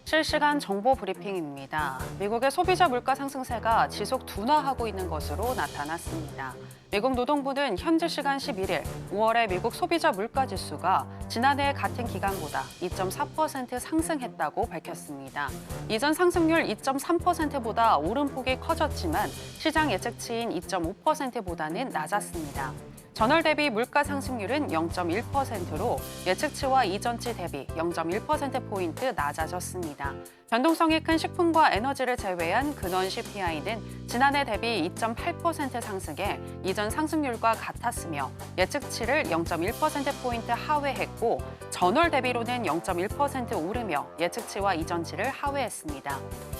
실시간 정보 브리핑입니다. 미국의 소비자 물가 상승세가 지속 둔화하고 있는 것으로 나타났습니다. 미국 노동부는 현지 시간 11일 5월의 미국 소비자 물가 지수가 지난해 같은 기간보다 2.4% 상승했다고 밝혔습니다. 이전 상승률 2.3%보다 오름폭이 커졌지만 시장 예측치인 2.5%보다는 낮았습니다. 전월 대비 물가 상승률은 0.1%로 예측치와 이전치 대비 0.1%포인트 낮아졌습니다. 변동성이 큰 식품과 에너지를 제외한 근원 CPI는 지난해 대비 2.8% 상승해 이전 상승률과 같았으며 예측치를 0.1%포인트 하회했고 전월 대비로는 0.1% 오르며 예측치와 이전치를 하회했습니다.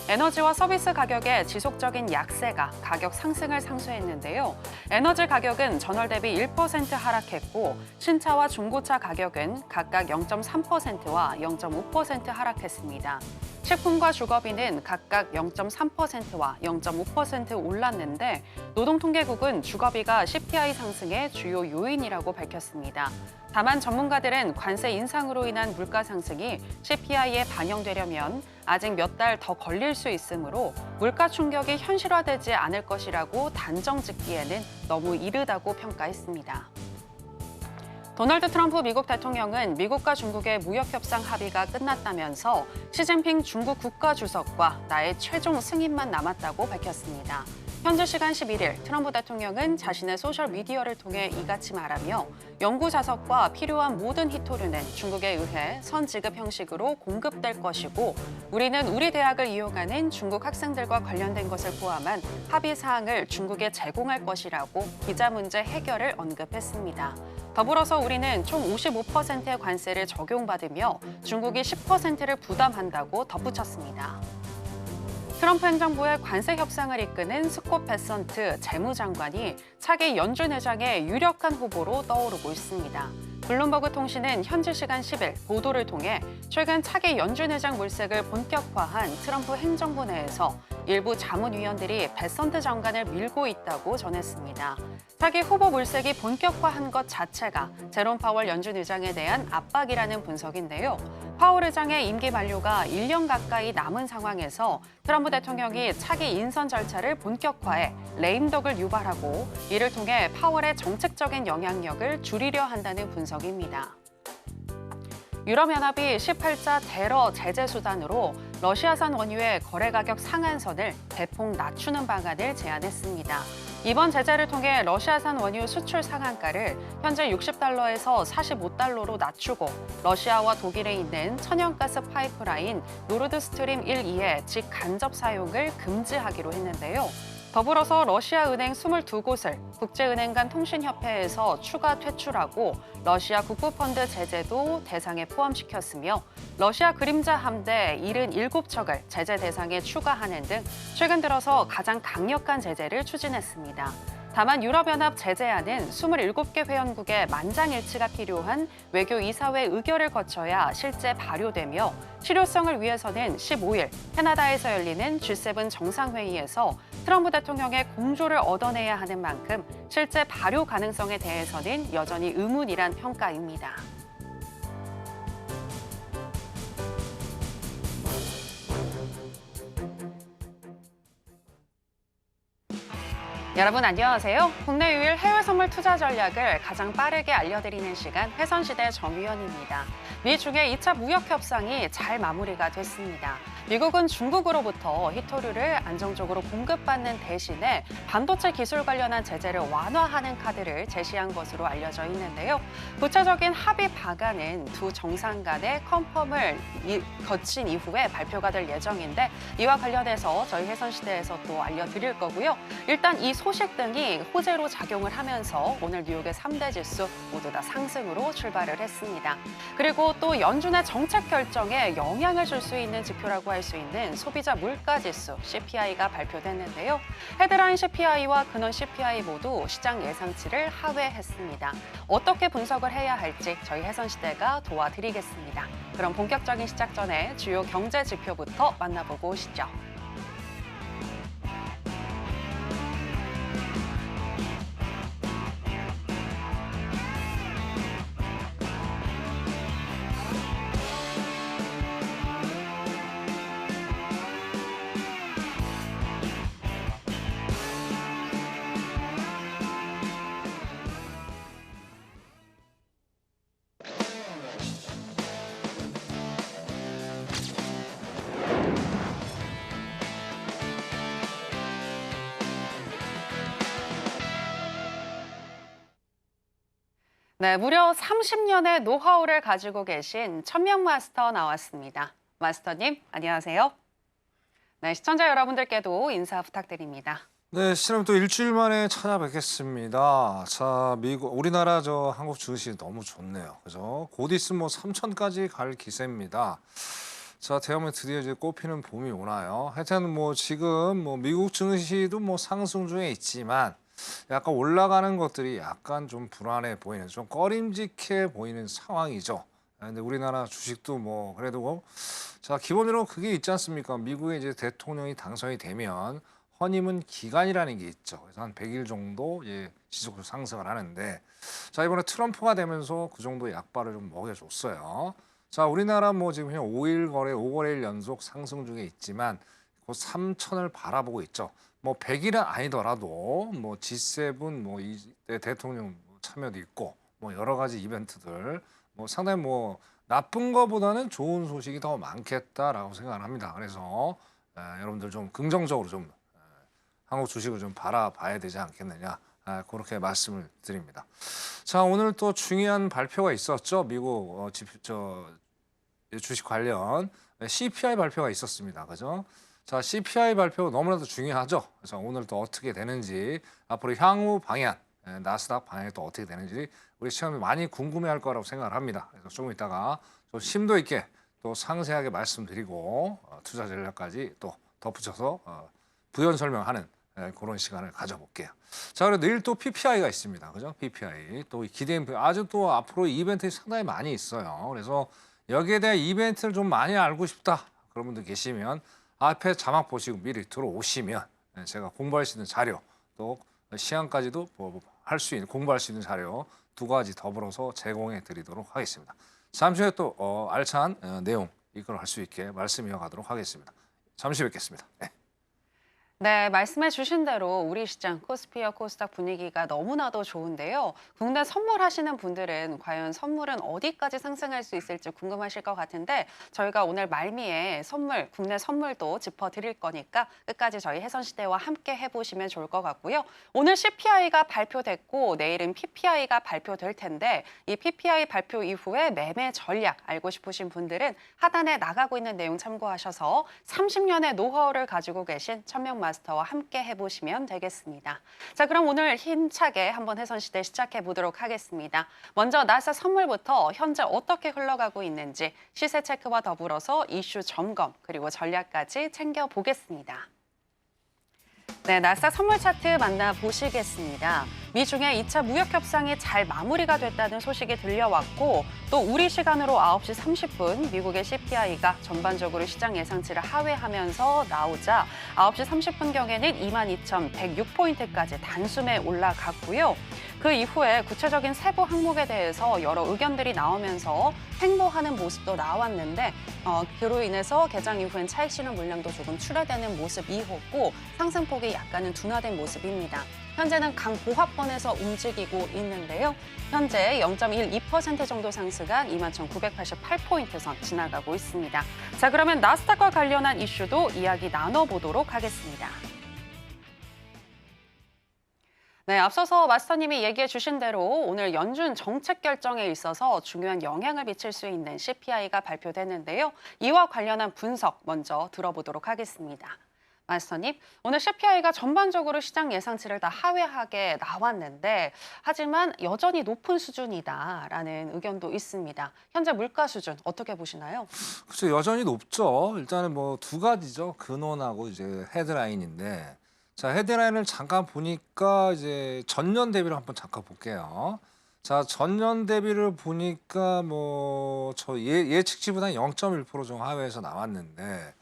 에너지와 서비스 가격의 지속적인 약세가 가격 상승을 상쇄했는데요. 에너지 가격은 전월 대비 1% 하락했고 신차와 중고차 가격은 각각 0.3%와 0.5% 하락했습니다. 식품과 주거비는 각각 0.3%와 0.5% 올랐는데 노동통계국은 주거비가 CPI 상승의 주요 요인이라고 밝혔습니다. 다만 전문가들은 관세 인상으로 인한 물가 상승이 CPI에 반영되려면 아직 몇 달 더 걸릴 수 있으므로 물가 충격이 현실화되지 않을 것이라고 단정 짓기에는 너무 이르다고 평가했습니다. 도널드 트럼프 미국 대통령은 미국과 중국의 무역협상 합의가 끝났다면서 시진핑 중국 국가주석과 나의 최종 승인만 남았다고 밝혔습니다. 현지 시간 11일 트럼프 대통령은 자신의 소셜미디어를 통해 이같이 말하며 연구 자석과 필요한 모든 히토류는 중국에 의해 선지급 형식으로 공급될 것이고 우리는 우리 대학을 이용하는 중국 학생들과 관련된 것을 포함한 합의 사항을 중국에 제공할 것이라고 비자 문제 해결을 언급했습니다. 더불어서 우리는 총 55%의 관세를 적용받으며 중국이 10%를 부담한다고 덧붙였습니다. 트럼프 행정부의 관세 협상을 이끄는 스콧 베선트 재무장관이 차기 연준 의장의 유력한 후보로 떠오르고 있습니다. 블룸버그 통신은 현지 시간 10일 보도를 통해 최근 차기 연준 의장 물색을 본격화한 트럼프 행정부 내에서 일부 자문위원들이 베선트 장관을 밀고 있다고 전했습니다. 차기 후보 물색이 본격화한 것 자체가 제롬 파월 연준 의장에 대한 압박이라는 분석인데요. 파월 의장의 임기 만료가 1년 가까이 남은 상황에서 트럼프 대통령이 차기 인선 절차를 본격화해 레임덕을 유발하고 이를 통해 파월의 정책적인 영향력을 줄이려 한다는 분석입니다. 유럽연합이 18자 테러 제재 수단으로 러시아산 원유의 거래 가격 상한선을 대폭 낮추는 방안을 제안했습니다. 이번 제재를 통해 러시아산 원유 수출 상한가를 현재 60달러에서 45달러로 낮추고 러시아와 독일에 있는 천연가스 파이프라인 노르드스트림 1, 2의 직간접 사용을 금지하기로 했는데요. 더불어서 러시아 은행 22곳을 국제은행 간 통신협회에서 추가 퇴출하고 러시아 국부펀드 제재도 대상에 포함시켰으며 러시아 그림자 함대 77척을 제재 대상에 추가하는 등 최근 들어서 가장 강력한 제재를 추진했습니다. 다만 유럽연합 제재안은 27개 회원국의 만장일치가 필요한 외교이사회 의결을 거쳐야 실제 발효되며 실효성을 위해서는 15일 캐나다에서 열리는 G7 정상회의에서 트럼프 대통령의 공조를 얻어내야 하는 만큼 실제 발효 가능성에 대해서는 여전히 의문이란 평가입니다. 여러분 안녕하세요. 국내 유일 해외 선물 투자 전략을 가장 빠르게 알려드리는 시간 회선시대 정유연입니다. 미 중의 2차 무역 협상이 잘 마무리가 됐습니다. 미국은 중국으로부터 히토류를 안정적으로 공급받는 대신에 반도체 기술 관련한 제재를 완화하는 카드를 제시한 것으로 알려져 있는데요. 구체적인 합의 방안은 두 정상 간의 컨펌을 거친 이후에 발표가 될 예정인데 이와 관련해서 저희 회선시대에서 또 알려드릴 거고요. 일단 이 소식 등이 호재로 작용을 하면서 오늘 뉴욕의 3대 지수 모두 다 상승으로 출발을 했습니다. 그리고 또 연준의 정책 결정에 영향을 줄 수 있는 지표라고 할 수 있는 소비자 물가 지수 CPI가 발표됐는데요. 헤드라인 CPI와 근원 CPI 모두 시장 예상치를 하회했습니다. 어떻게 분석을 해야 할지 저희 해선시대가 도와드리겠습니다. 그럼 본격적인 시작 전에 주요 경제 지표부터 만나보고 오시죠. 네, 무려 30년의 노하우를 가지고 계신 천명 마스터 나왔습니다. 마스터님, 안녕하세요. 네, 시청자 여러분들께도 인사 부탁드립니다. 네, 시청자 또 일주일 만에 찾아뵙겠습니다. 자, 우리나라 한국 증시 너무 좋네요. 그죠? 곧 있으면 뭐 3천까지 갈 기세입니다. 자, 대한민국 드디어 이제 꽃피는 봄이 오나요? 하여튼 뭐 지금 뭐 미국 증시도 뭐 상승 중에 있지만 약간 올라가는 것들이 약간 좀 불안해 보이는, 좀 꺼림직해 보이는 상황이죠. 근데 우리나라 주식도 뭐 그래도 자, 기본적으로 그게 있지 않습니까? 미국의 이제 대통령이 당선이 되면 헌임은 기간이라는 게 있죠. 그래서 한 100일 정도 지속적으로 상승을 하는데, 자, 이번에 트럼프가 되면서 그 정도 약발을 좀 먹여줬어요. 자, 우리나라 뭐 지금 그냥 5거래일 연속 상승 중에 있지만 곧 3천을 바라보고 있죠. 뭐 100일은 아니더라도 뭐 G7 뭐 이때 대통령 참여도 있고 뭐 여러 가지 이벤트들 뭐 상당히 뭐 나쁜 거보다는 좋은 소식이 더 많겠다라고 생각을 합니다. 그래서 여러분들 좀 긍정적으로 좀 한국 주식을 좀 바라봐야 되지 않겠느냐, 그렇게 말씀을 드립니다. 자, 오늘 또 중요한 발표가 있었죠. 미국 주식 관련 CPI 발표가 있었습니다. 그죠? 자, CPI 발표 너무나도 중요하죠. 그래서 오늘 또 어떻게 되는지, 앞으로 향후 방향, 나스닥 방향이 또 어떻게 되는지 우리 시청자들 많이 궁금해할 거라고 생각을 합니다. 그래서 조금 이따가 좀 심도 있게 또 상세하게 말씀드리고 투자 전략까지 또 덧붙여서 부연 설명하는 그런 시간을 가져볼게요. 자, 그리고 내일 또 PPI가 있습니다. 그죠? PPI. 또 기대인 아주 또 앞으로 이벤트 상당히 많이 있어요. 그래서 여기에 대한 이벤트를 좀 많이 알고 싶다, 그런 분들 계시면 앞에 자막 보시고 미리 들어오시면 제가 공부할 수 있는 자료, 또 시간까지도 할 수 있는, 공부할 수 있는 자료 두 가지 더불어서 제공해 드리도록 하겠습니다. 잠시 후에 또 알찬 내용 이끌어갈 수 있게 말씀 이어가도록 하겠습니다. 잠시 뵙겠습니다. 네. 네, 말씀해 주신 대로 우리 시장 코스피와 코스닥 분위기가 너무나도 좋은데요. 국내 선물하시는 분들은 과연 선물은 어디까지 상승할 수 있을지 궁금하실 것 같은데, 저희가 오늘 말미에 국내 선물도 짚어드릴 거니까 끝까지 저희 해선시대와 함께 해보시면 좋을 것 같고요. 오늘 CPI가 발표됐고 내일은 PPI가 발표될 텐데, 이 PPI 발표 이후에 매매 전략 알고 싶으신 분들은 하단에 나가고 있는 내용 참고하셔서 30년의 노하우를 가지고 계신 천명 마스터와 함께 해보시면 되겠습니다. 자, 그럼 오늘 힘차게 한번 해선시대 시작해 보도록 하겠습니다. 먼저 나스닥 선물부터 현재 어떻게 흘러가고 있는지 시세 체크와 더불어서 이슈 점검 그리고 전략까지 챙겨보겠습니다. 네, 나스닥 선물 차트 만나보시겠습니다. 미중의 2차 무역 협상이 잘 마무리가 됐다는 소식이 들려왔고, 또 우리 시간으로 9시 30분 미국의 CPI가 전반적으로 시장 예상치를 하회하면서 나오자 9시 30분경에는 22,106포인트까지 단숨에 올라갔고요. 그 이후에 구체적인 세부 항목에 대해서 여러 의견들이 나오면서 횡보하는 모습도 나왔는데, 그로 인해서 개장 이후엔 차익 실현 물량도 조금 출하되는 모습이었고 상승폭이 약간은 둔화된 모습입니다. 현재는 강보합권에서 움직이고 있는데요. 현재 0.12% 정도 상승한 21,988포인트 선 지나가고 있습니다. 자, 그러면 나스닥과 관련한 이슈도 이야기 나눠보도록 하겠습니다. 네, 앞서서 마스터님이 얘기해 주신 대로 오늘 연준 정책 결정에 있어서 중요한 영향을 미칠 수 있는 CPI가 발표됐는데요. 이와 관련한 분석 먼저 들어보도록 하겠습니다. 마스터님, 오늘 CPI가 전반적으로 시장 예상치를 다 하회하게 나왔는데, 하지만 여전히 높은 수준이다라는 의견도 있습니다. 현재 물가 수준 어떻게 보시나요? 그렇죠. 여전히 높죠. 일단은 뭐 두 가지죠. 근원하고 이제 헤드라인인데, 자, 헤드라인을 잠깐 보니까 이제 전년 대비를 한번 잠깐 볼게요. 자, 전년 대비를 보니까 뭐 저 예측치보다 0.1% 정도 하회해서 나왔는데,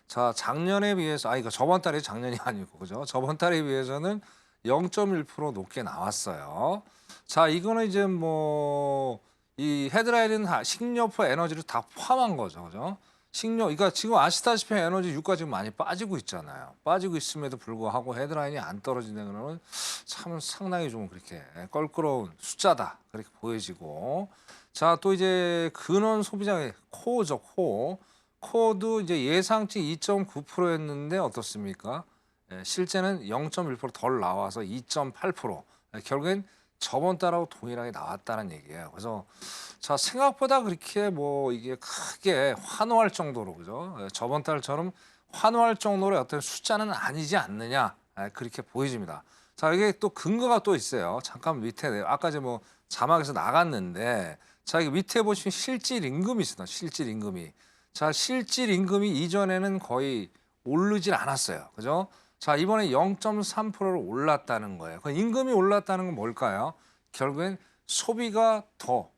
자, 작년에 비해서 이거 저번 달에 작년이 아니고 그죠? 저번 달에 비해서는 0.1% 높게 나왔어요. 자, 이거는 이제 뭐 이 헤드라인은 식료품, 에너지를 다 포함한 거죠. 그죠? 그러니까 지금 아시다시피 에너지 유가 지금 많이 빠지고 있잖아요. 빠지고 있음에도 불구하고 헤드라인이 안 떨어진다는 거는 참 상당히 좀 그렇게 껄끄러운 숫자다, 그렇게 보여지고. 자, 또 이제 근원 소비자의 코어죠, 코어. 코어도 이제 예상치 2.9%였는데 어떻습니까? 실제는 0.1%덜 나와서 2.8%. 결국엔 저번 달하고 동일하게 나왔다는 얘기예요. 그래서 자 생각보다 그렇게 뭐 이게 크게 환호할 정도로 그죠? 저번 달처럼 환호할 정도로 어떤 숫자는 아니지 않느냐 그렇게 보여집니다. 자 이게 또 근거가 또 있어요. 잠깐 밑에 아까 이제 뭐 자막에서 나갔는데 자 이게 밑에 보시면 실질 임금이 있습니다. 실질 임금이 자 실질 임금이 이전에는 거의 오르질 않았어요. 그죠? 자 이번에 0.3%로 올랐다는 거예요. 그 임금이 올랐다는 건 뭘까요? 결국엔 소비가 더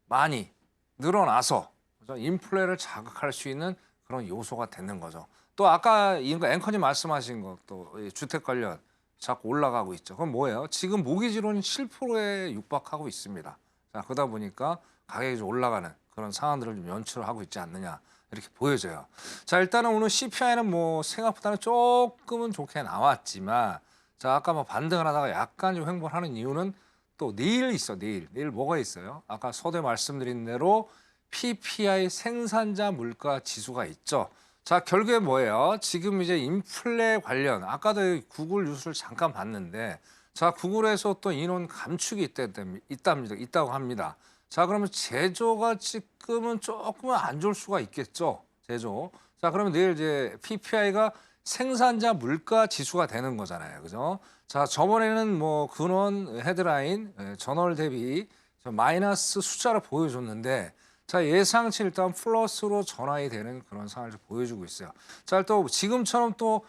많이 늘어나서 그죠? 인플레를 자극할 수 있는 그런 요소가 되는 거죠. 또 아까 앵커님 말씀하신 것도 주택 관련 자꾸 올라가고 있죠. 그럼 뭐예요? 지금 모기지로는 7%에 육박하고 있습니다. 자 그러다 보니까 가격이 좀 올라가는 그런 상황들을 좀 연출을 하고 있지 않느냐 이렇게 보여져요. 자 일단은 오늘 CPI는 뭐 생각보다는 조금은 좋게 나왔지만 자 아까 뭐 반등을 하다가 약간 좀 횡보하는 이유는 또 내일 있어 내일 뭐가 있어요? 아까 서두에 말씀드린 대로 PPI 생산자 물가 지수가 있죠. 자 결국에 뭐예요? 지금 이제 인플레 관련 아까도 구글 뉴스를 잠깐 봤는데 자 구글에서 또 인원 감축이 있다고 합니다. 자 그러면 제조가 지금은 조금은 안 좋을 수가 있겠죠. 제조. 자 그러면 내일 이제 PPI가 생산자 물가 지수가 되는 거잖아요. 그죠? 자 저번에는 뭐 근원 헤드라인 전월 대비 마이너스 숫자를 보여줬는데 자 예상치 일단 플러스로 전환이 되는 그런 상황을 보여주고 있어요. 자 또 지금처럼 또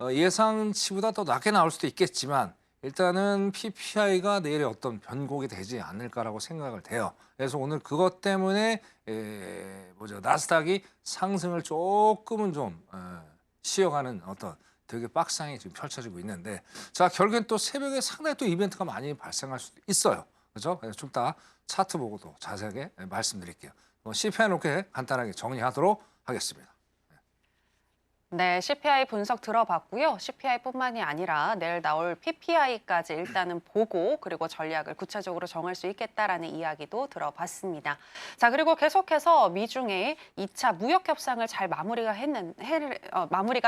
예상치보다 더 낮게 나올 수도 있겠지만 일단은 PPI가 내일에 어떤 변곡이 되지 않을까라고 생각을 돼요. 그래서 오늘 그것 때문에 나스닥이 상승을 조금은 좀 쉬어가는 어떤 되게 박상이 지금 펼쳐지고 있는데 자 결국엔 또 새벽에 상당히 또 이벤트가 많이 발생할 수도 있어요. 그죠? 그래서 좀 이따 차트 보고도 자세하게 말씀드릴게요. CPI 이렇게 간단하게 정리하도록 하겠습니다. 네, CPI 분석 들어봤고요. CPI뿐만이 아니라 내일 나올 PPI까지 일단은 보고 그리고 전략을 구체적으로 정할 수 있겠다라는 이야기도 들어봤습니다. 자, 그리고 계속해서 미중의 2차 무역 협상을 잘 마무리가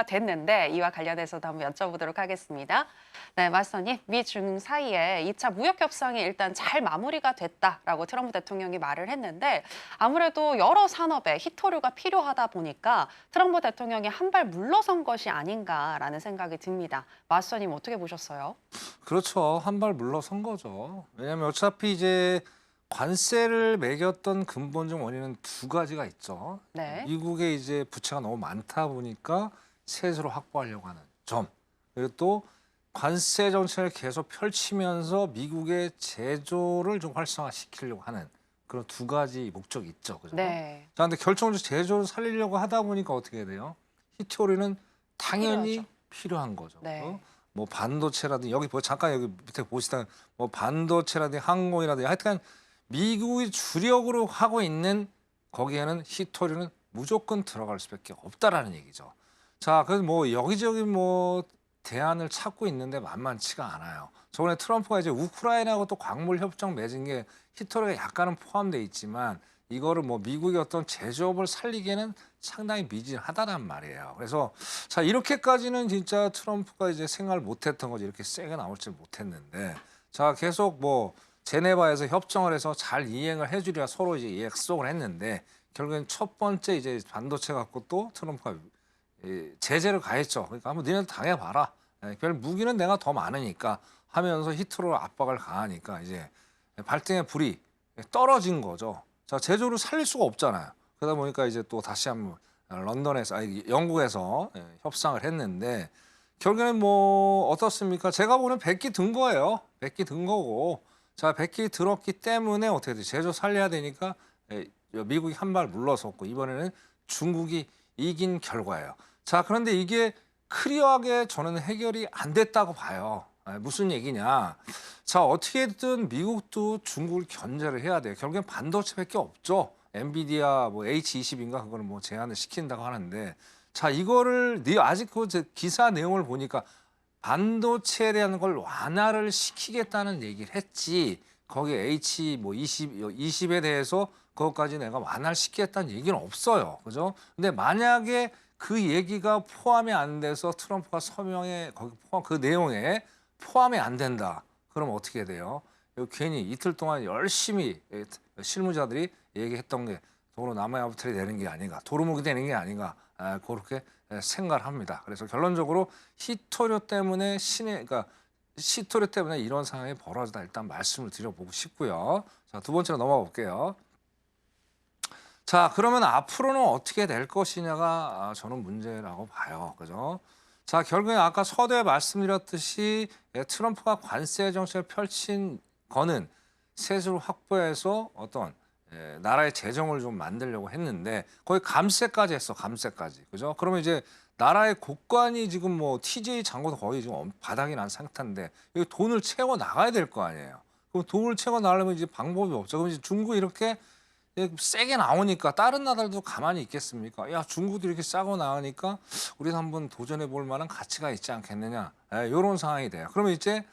됐는데 이와 관련해서도 한번 여쭤보도록 하겠습니다. 네, 마스터님, 미중 사이에 2차 무역 협상이 일단 잘 마무리가 됐다라고 트럼프 대통령이 말을 했는데 아무래도 여러 산업에 히토류가 필요하다 보니까 트럼프 대통령이 한 발 물러선 것이 아닌가라는 생각이 듭니다. 마스터님 어떻게 보셨어요? 그렇죠. 한 발 물러선 거죠. 왜냐하면 어차피 이제 관세를 매겼던 근본적 원인은 두 가지가 있죠. 네. 미국의 이제 부채가 너무 많다 보니까 세수로 확보하려고 하는 점. 그리고 또 관세 정책을 계속 펼치면서 미국의 제조를 좀 활성화시키려고 하는 그런 두 가지 목적이 있죠. 그죠? 네. 자, 근데 결정적으로 제조를 살리려고 하다 보니까 어떻게 해야 돼요? 히토리는 당연히 필요하죠. 필요한 거죠. 네. 뭐 반도체라든지 여기 잠깐 여기 밑에 보시다 뭐 반도체라든지 항공이라든지 하여튼 미국이 주력으로 하고 있는 거기에는 히토리는 무조건 들어갈 수밖에 없다라는 얘기죠. 자, 그래서 뭐 여기저기 뭐 대안을 찾고 있는데 만만치가 않아요. 저번에 트럼프가 이제 우크라이나하고 또 광물 협정 맺은 게 히토리가 약간은 포함돼 있지만 이거를 뭐 미국의 어떤 제조업을 살리기에는 상당히 미진하다란 말이에요. 그래서 자 이렇게까지는 진짜 트럼프가 이제 생각을 못했던 거지 이렇게 세게 나올지 못했는데 자 계속 뭐 제네바에서 협정을 해서 잘 이행을 해주려 서로 이제 약속을 했는데 결국엔 첫 번째 이제 반도체 갖고 또 트럼프가 제재를 가했죠. 그러니까 한번 니네도 당해봐라. 별 무기는 내가 더 많으니까 하면서 히트로 압박을 가하니까 이제 발등에 불이 떨어진 거죠. 자 제조를 살릴 수가 없잖아요. 그러다 보니까 이제 또 다시 한번 영국에서 협상을 했는데 결국에는 뭐 어떻습니까? 제가 보는 100기 든 거예요. 100기 든 거고 자 100기 들었기 때문에 어떻게 돼? 제조 살려야 되니까 미국이 한 발 물러섰고 이번에는 중국이 이긴 결과예요. 자 그런데 이게 클리어하게 저는 해결이 안 됐다고 봐요. 무슨 얘기냐? 자 어떻게든 미국도 중국을 견제를 해야 돼요. 결국엔 반도체밖에 없죠. 엔비디아 뭐 H20인가 그거는 뭐 제한을 시킨다고 하는데 자 이거를 아직 그 기사 내용을 보니까 반도체에 대한 걸 완화를 시키겠다는 얘기를 했지 거기 H 뭐 20에 대해서 그것까지 내가 완화를 시키겠다는 얘기는 없어요. 그죠? 근데 만약에 그 얘기가 포함이 안 돼서 트럼프가 서명에 거기 포함 그 내용에 포함이 안 된다. 그럼 어떻게 돼요? 이거 괜히 이틀 동안 열심히 실무자들이 얘기했던 게 도로 남의 아부탈이 되는 게 아닌가, 도루묵이 되는 게 아닌가, 그렇게 생각을 합니다. 그래서 결론적으로 히토류 때문에 그러니까 시토류 때문에 이런 상황이 벌어졌다 일단 말씀을 드려보고 싶고요. 자, 두 번째로 넘어가 볼게요. 자, 그러면 앞으로는 어떻게 될 것이냐가 저는 문제라고 봐요. 그죠? 자, 결국에 아까 서두에 말씀드렸듯이 트럼프가 관세 정책을 펼친 거는 세수를 확보해서 어떤 나라의 재정을 좀 만들려고 했는데 거의 감세까지 했어, 감세까지. 그죠? 그러면 이제 나라의 국관이 지금 뭐 TJ 잔고도 거의 지금 바닥이 난 상태인데 이 돈을 채워 나가야 될 거 아니에요. 그럼 돈을 채워 나가려면 이제 방법이 없죠. 그럼 이제 중국 이렇게 세게 나오니까 다른 나라들도 가만히 있겠습니까? 야, 중국도 이렇게 싸고 나오니까 우리도 한번 도전해 볼 만한 가치가 있지 않겠느냐. 이런 상황이 돼요. 그러면 이제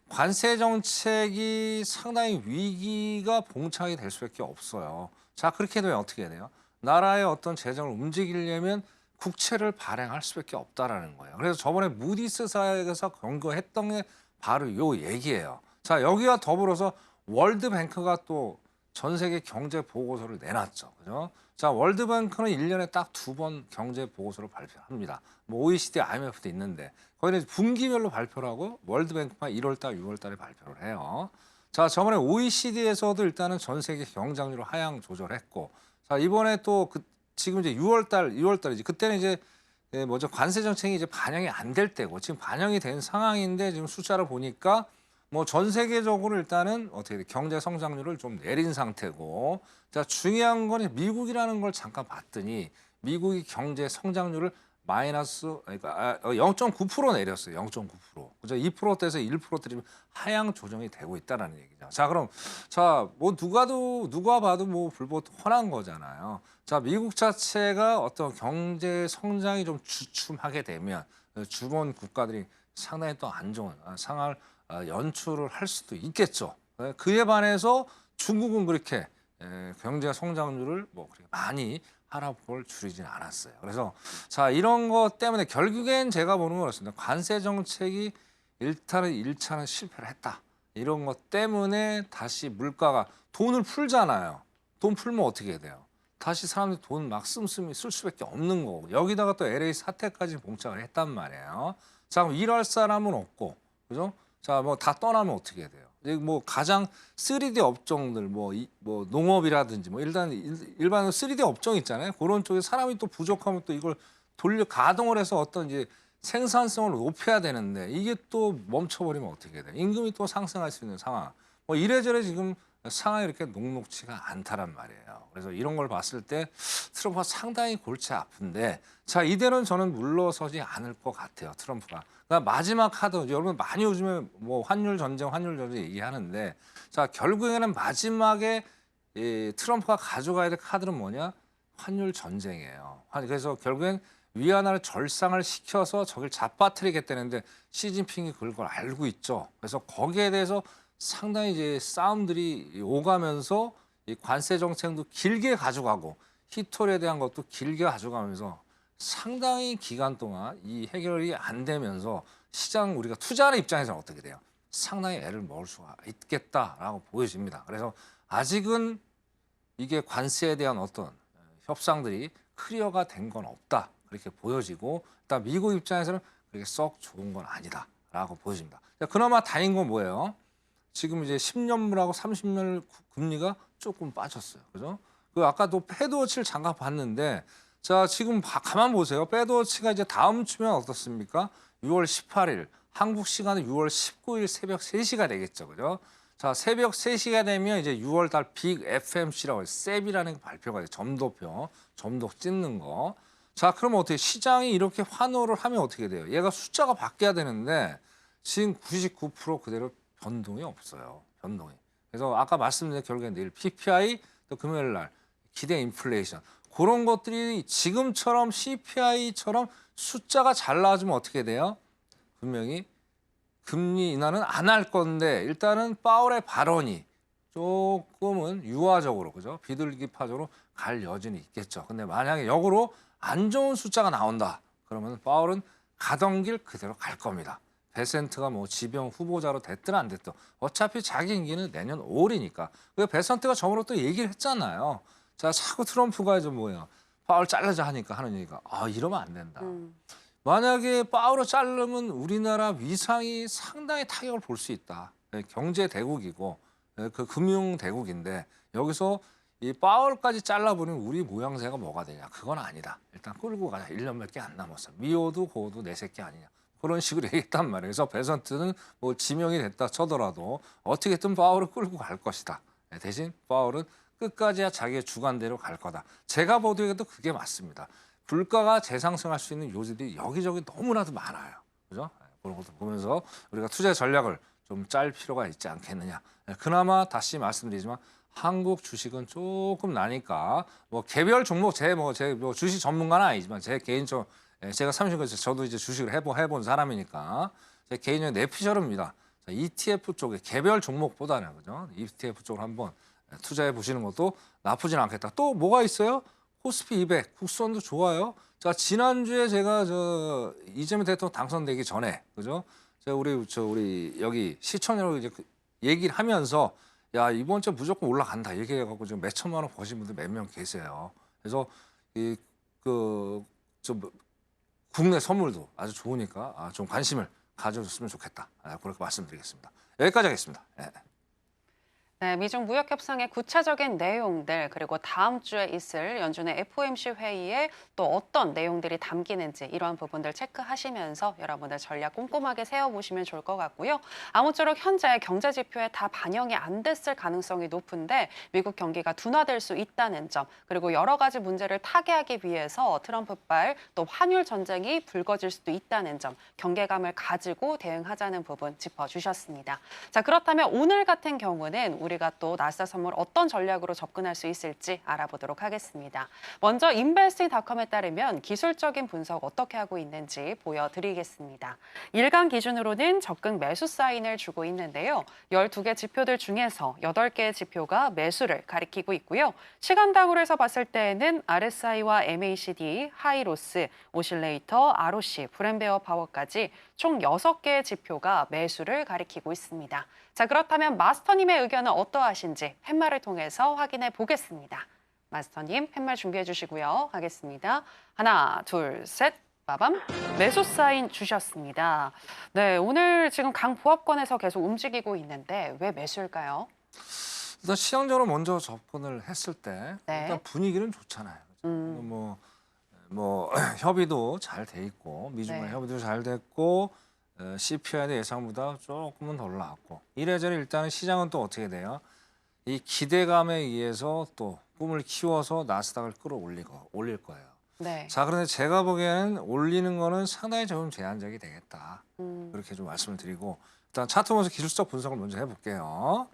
관세 정책이 상당히 위기가 봉착이 될 수밖에 없어요. 자, 그렇게 되면 어떻게 돼요? 나라의 어떤 재정을 움직이려면 국채를 발행할 수밖에 없다라는 거예요. 그래서 저번에 무디스사에서 경고했던 게 바로 요 얘기예요. 자, 여기와 더불어서 월드뱅크가 또 전 세계 경제 보고서를 내놨죠. 그죠? 자, 월드뱅크는 1년에 딱 2번 경제 보고서를 발표합니다. 뭐 OECD, IMF도 있는데 거기는 분기별로 발표를 하고 월드뱅크만 1월 달, 6월 달에 발표를 해요. 자, 저번에 OECD에서도 일단은 전 세계 경장률을 하향 조절했고 자, 이번에 또 지금 이제 6월 달이지. 그때는 이제 뭐죠? 관세 정책이 이제 반영이 안 될 때고 지금 반영이 된 상황인데 지금 숫자를 보니까 뭐 전 세계적으로 일단은 어떻게 돼? 경제 성장률을 좀 내린 상태고 자, 중요한 건 미국이라는 걸 잠깐 봤더니 미국이 경제 성장률을 마이너스 그러니까 0.9% 내렸어요. 0.9%. 그죠? 2%대에서 1%대로 하향 조정이 되고 있다라는 얘기죠. 자, 그럼 뭐 누가 봐도 뭐 불보듯 뻔한 거잖아요. 자, 미국 자체가 어떤 경제 성장이 좀 주춤하게 되면 주변 국가들이 상당히 또 안 좋은 상황을 연출을 할 수도 있겠죠. 그에 반해서 중국은 그렇게 경제 성장률을 뭐 그렇게 많이 하락폭을 줄이진 않았어요. 그래서 자, 이런 것 때문에 결국엔 제가 보는 건 그렇습니다. 관세 정책이 일단은 1차는 실패를 했다. 이런 것 때문에 다시 물가가 돈을 풀잖아요. 돈 풀면 어떻게 돼요? 다시 사람들이 돈 막 씀씀이 쓸 수밖에 없는 거고 여기다가 또 LA 사태까지 봉착을 했단 말이에요. 자, 그럼 일할 사람은 없고 그죠? 자, 뭐 다 떠나면 어떻게 돼요? 뭐 가장 3D 업종들 뭐 농업이라든지 뭐 일반 3D 업종 있잖아요. 그런 쪽에 사람이 또 부족하면 또 이걸 돌려 가동을 해서 어떤 이제 생산성을 높여야 되는데 이게 또 멈춰버리면 어떻게 돼요? 임금이 또 상승할 수 있는 상황. 뭐 이래저래 지금 상황이 이렇게 녹록치가 않다란 말이에요. 그래서 이런 걸 봤을 때 트럼프가 상당히 골치 아픈데 자, 이대로는 저는 물러서지 않을 것 같아요. 트럼프가. 그러니까 마지막 카드 여러분 많이 요즘에 뭐 환율 전쟁 얘기하는데 자, 결국에는 마지막에 트럼프가 가져가야 될 카드는 뭐냐? 환율 전쟁이에요. 그래서 결국엔 위안화를 절상을 시켜서 저길 잡아뜨리겠다는데 시진핑이 그걸 알고 있죠. 그래서 거기에 대해서 상당히 이제 싸움들이 오가면서 이 관세 정책도 길게 가져가고 히토리에 대한 것도 길게 가져가면서 상당히 기간 동안 이 해결이 안 되면서 시장 우리가 투자하는 입장에서는 어떻게 돼요? 상당히 애를 먹을 수가 있겠다라고 보여집니다. 그래서 아직은 이게 관세에 대한 어떤 협상들이 클리어가 된 건 없다. 그렇게 보여지고 일단 미국 입장에서는 그렇게 썩 좋은 건 아니다라고 보여집니다. 그나마 다행인 건 뭐예요? 지금 이제 10년물하고 30년 금리가 조금 빠졌어요. 그죠? 그 아까도 패드워치를 잠깐 봤는데 자, 지금 가만 보세요. 패드워치가 이제 다음 주면 어떻습니까? 6월 18일 한국 시간은 6월 19일 새벽 3시가 되겠죠. 그죠? 자, 새벽 3시가 되면 이제 6월 달 빅 FMC라고 해요. 셉이라는 발표가 돼요. 점도표, 점도 찍는 거. 자, 그럼 어떻게 시장이 이렇게 환호를 하면 어떻게 돼요? 얘가 숫자가 바뀌어야 되는데 지금 99% 그대로 변동이 없어요. 변동이. 그래서 아까 말씀드린 결국에 내일 PPI 또 금요일 날 기대 인플레이션 그런 것들이 지금처럼 CPI처럼 숫자가 잘 나와주면 어떻게 돼요? 분명히 금리 인하는 안 할 건데 일단은 파월의 발언이 조금은 유화적으로 그죠? 비둘기파적으로 갈 여지는 있겠죠. 근데 만약에 역으로 안 좋은 숫자가 나온다. 그러면 파월은 가던 길 그대로 갈 겁니다. 베센트가 뭐 지명 후보자로 됐든 안 됐든 어차피 자기 임기는 내년 5월이니까. 그 베센트가 저번에 또 얘기를 했잖아요. 자, 자꾸 트럼프가 좀 뭐야 파월 잘라자 하니까 하는 얘기가 이러면 안 된다. 만약에 파월을 자르면 우리나라 위상이 상당히 타격을 볼 수 있다. 경제 대국이고 그 금융 대국인데 여기서 이 파월까지 잘라버리면 우리 모양새가 뭐가 되냐. 그건 아니다. 일단 끌고 가자. 1년 몇 개 안 남았어. 미워도 고도 내 새끼 아니냐. 그런 식으로 얘기했단 말이에요. 그래서 베선트는 뭐 지명이 됐다 쳐더라도 어떻게든 파월을 끌고 갈 것이다. 대신 파월은 끝까지야 자기의 주관대로 갈 거다. 제가 보기에도 그게 맞습니다. 물가가 재상승할 수 있는 요지들이 여기저기 너무나도 많아요. 그죠? 그런 것도 보면서 우리가 투자 전략을 좀 짤 필요가 있지 않겠느냐. 그나마 다시 말씀드리지만 한국 주식은 조금 나니까 뭐 개별 종목 제 주식 전문가는 아니지만 제 개인적 제가 30년 저도 이제 주식을 해본 사람이니까 제 개인적인 내피셜입니다. ETF 쪽에 개별 종목보다는 그죠? ETF 쪽으로 한번 투자해 보시는 것도 나쁘진 않겠다. 또 뭐가 있어요? 코스피 200 국선도 좋아요. 자, 지난주에 제가 이재명 대통령 당선되기 전에 그죠? 제가 우리 여기 시청자로 이제 얘기를 하면서 야, 이번 주 무조건 올라간다 얘기해갖고 지금 몇 천만 원 버신 분들 몇 명 계세요. 그래서 국내 선물도 아주 좋으니까 좀 관심을 가져줬으면 좋겠다. 그렇게 말씀드리겠습니다. 여기까지 하겠습니다. 네. 네, 미중 무역 협상의 구체적인 내용들 그리고 다음 주에 있을 연준의 FOMC 회의에 또 어떤 내용들이 담기는지 이러한 부분들 체크하시면서 여러분들 전략 꼼꼼하게 세워보시면 좋을 것 같고요. 아무쪼록 현재 경제 지표에 다 반영이 안 됐을 가능성이 높은데 미국 경기가 둔화될 수 있다는 점 그리고 여러 가지 문제를 타개하기 위해서 트럼프발 또 환율 전쟁이 불거질 수도 있다는 점 경계감을 가지고 대응하자는 부분 짚어주셨습니다. 자, 그렇다면 오늘 같은 경우는 우리가 또 나스닥 선물 어떤 전략으로 접근할 수 있을지 알아보도록 하겠습니다. 먼저 인베스팅닷컴에 따르면 기술적인 분석 어떻게 하고 있는지 보여드리겠습니다. 일간 기준으로는 적극 매수 사인을 주고 있는데요. 12개 지표들 중에서 8개의 지표가 매수를 가리키고 있고요. 시간당으로 해서 봤을 때에는 RSI와 MACD, 하이로스, 오실레이터, ROC, 브랜베어 파워까지 총 6개의 지표가 매수를 가리키고 있습니다. 자, 그렇다면 마스터님의 의견은 어떠하신지 팻말을 통해서 확인해 보겠습니다. 마스터님, 팻말 준비해 주시고요. 하겠습니다. 하나, 둘, 셋. 빠밤. 매수 사인 주셨습니다. 네, 오늘 지금 강보합권에서 계속 움직이고 있는데 왜 매수일까요? 일단 시장적으로 먼저 접근을 했을 때 네. 일단 분위기는 좋잖아요. 뭐 협의도 잘 돼 있고 미중 간 네. 협의도 잘 됐고 CPI도 예상보다 조금은 덜 나왔고 이래저래 일단은 시장은 또 어떻게 돼요? 이 기대감에 의해서 또 꿈을 키워서 나스닥을 올릴 거예요. 네. 자, 그런데 제가 보기에는 올리는 거는 상당히 좀 제한적이 되겠다. 음. 그렇게 좀 말씀을 드리고 일단 차트 보면서 기술적 분석을 먼저 해볼게요.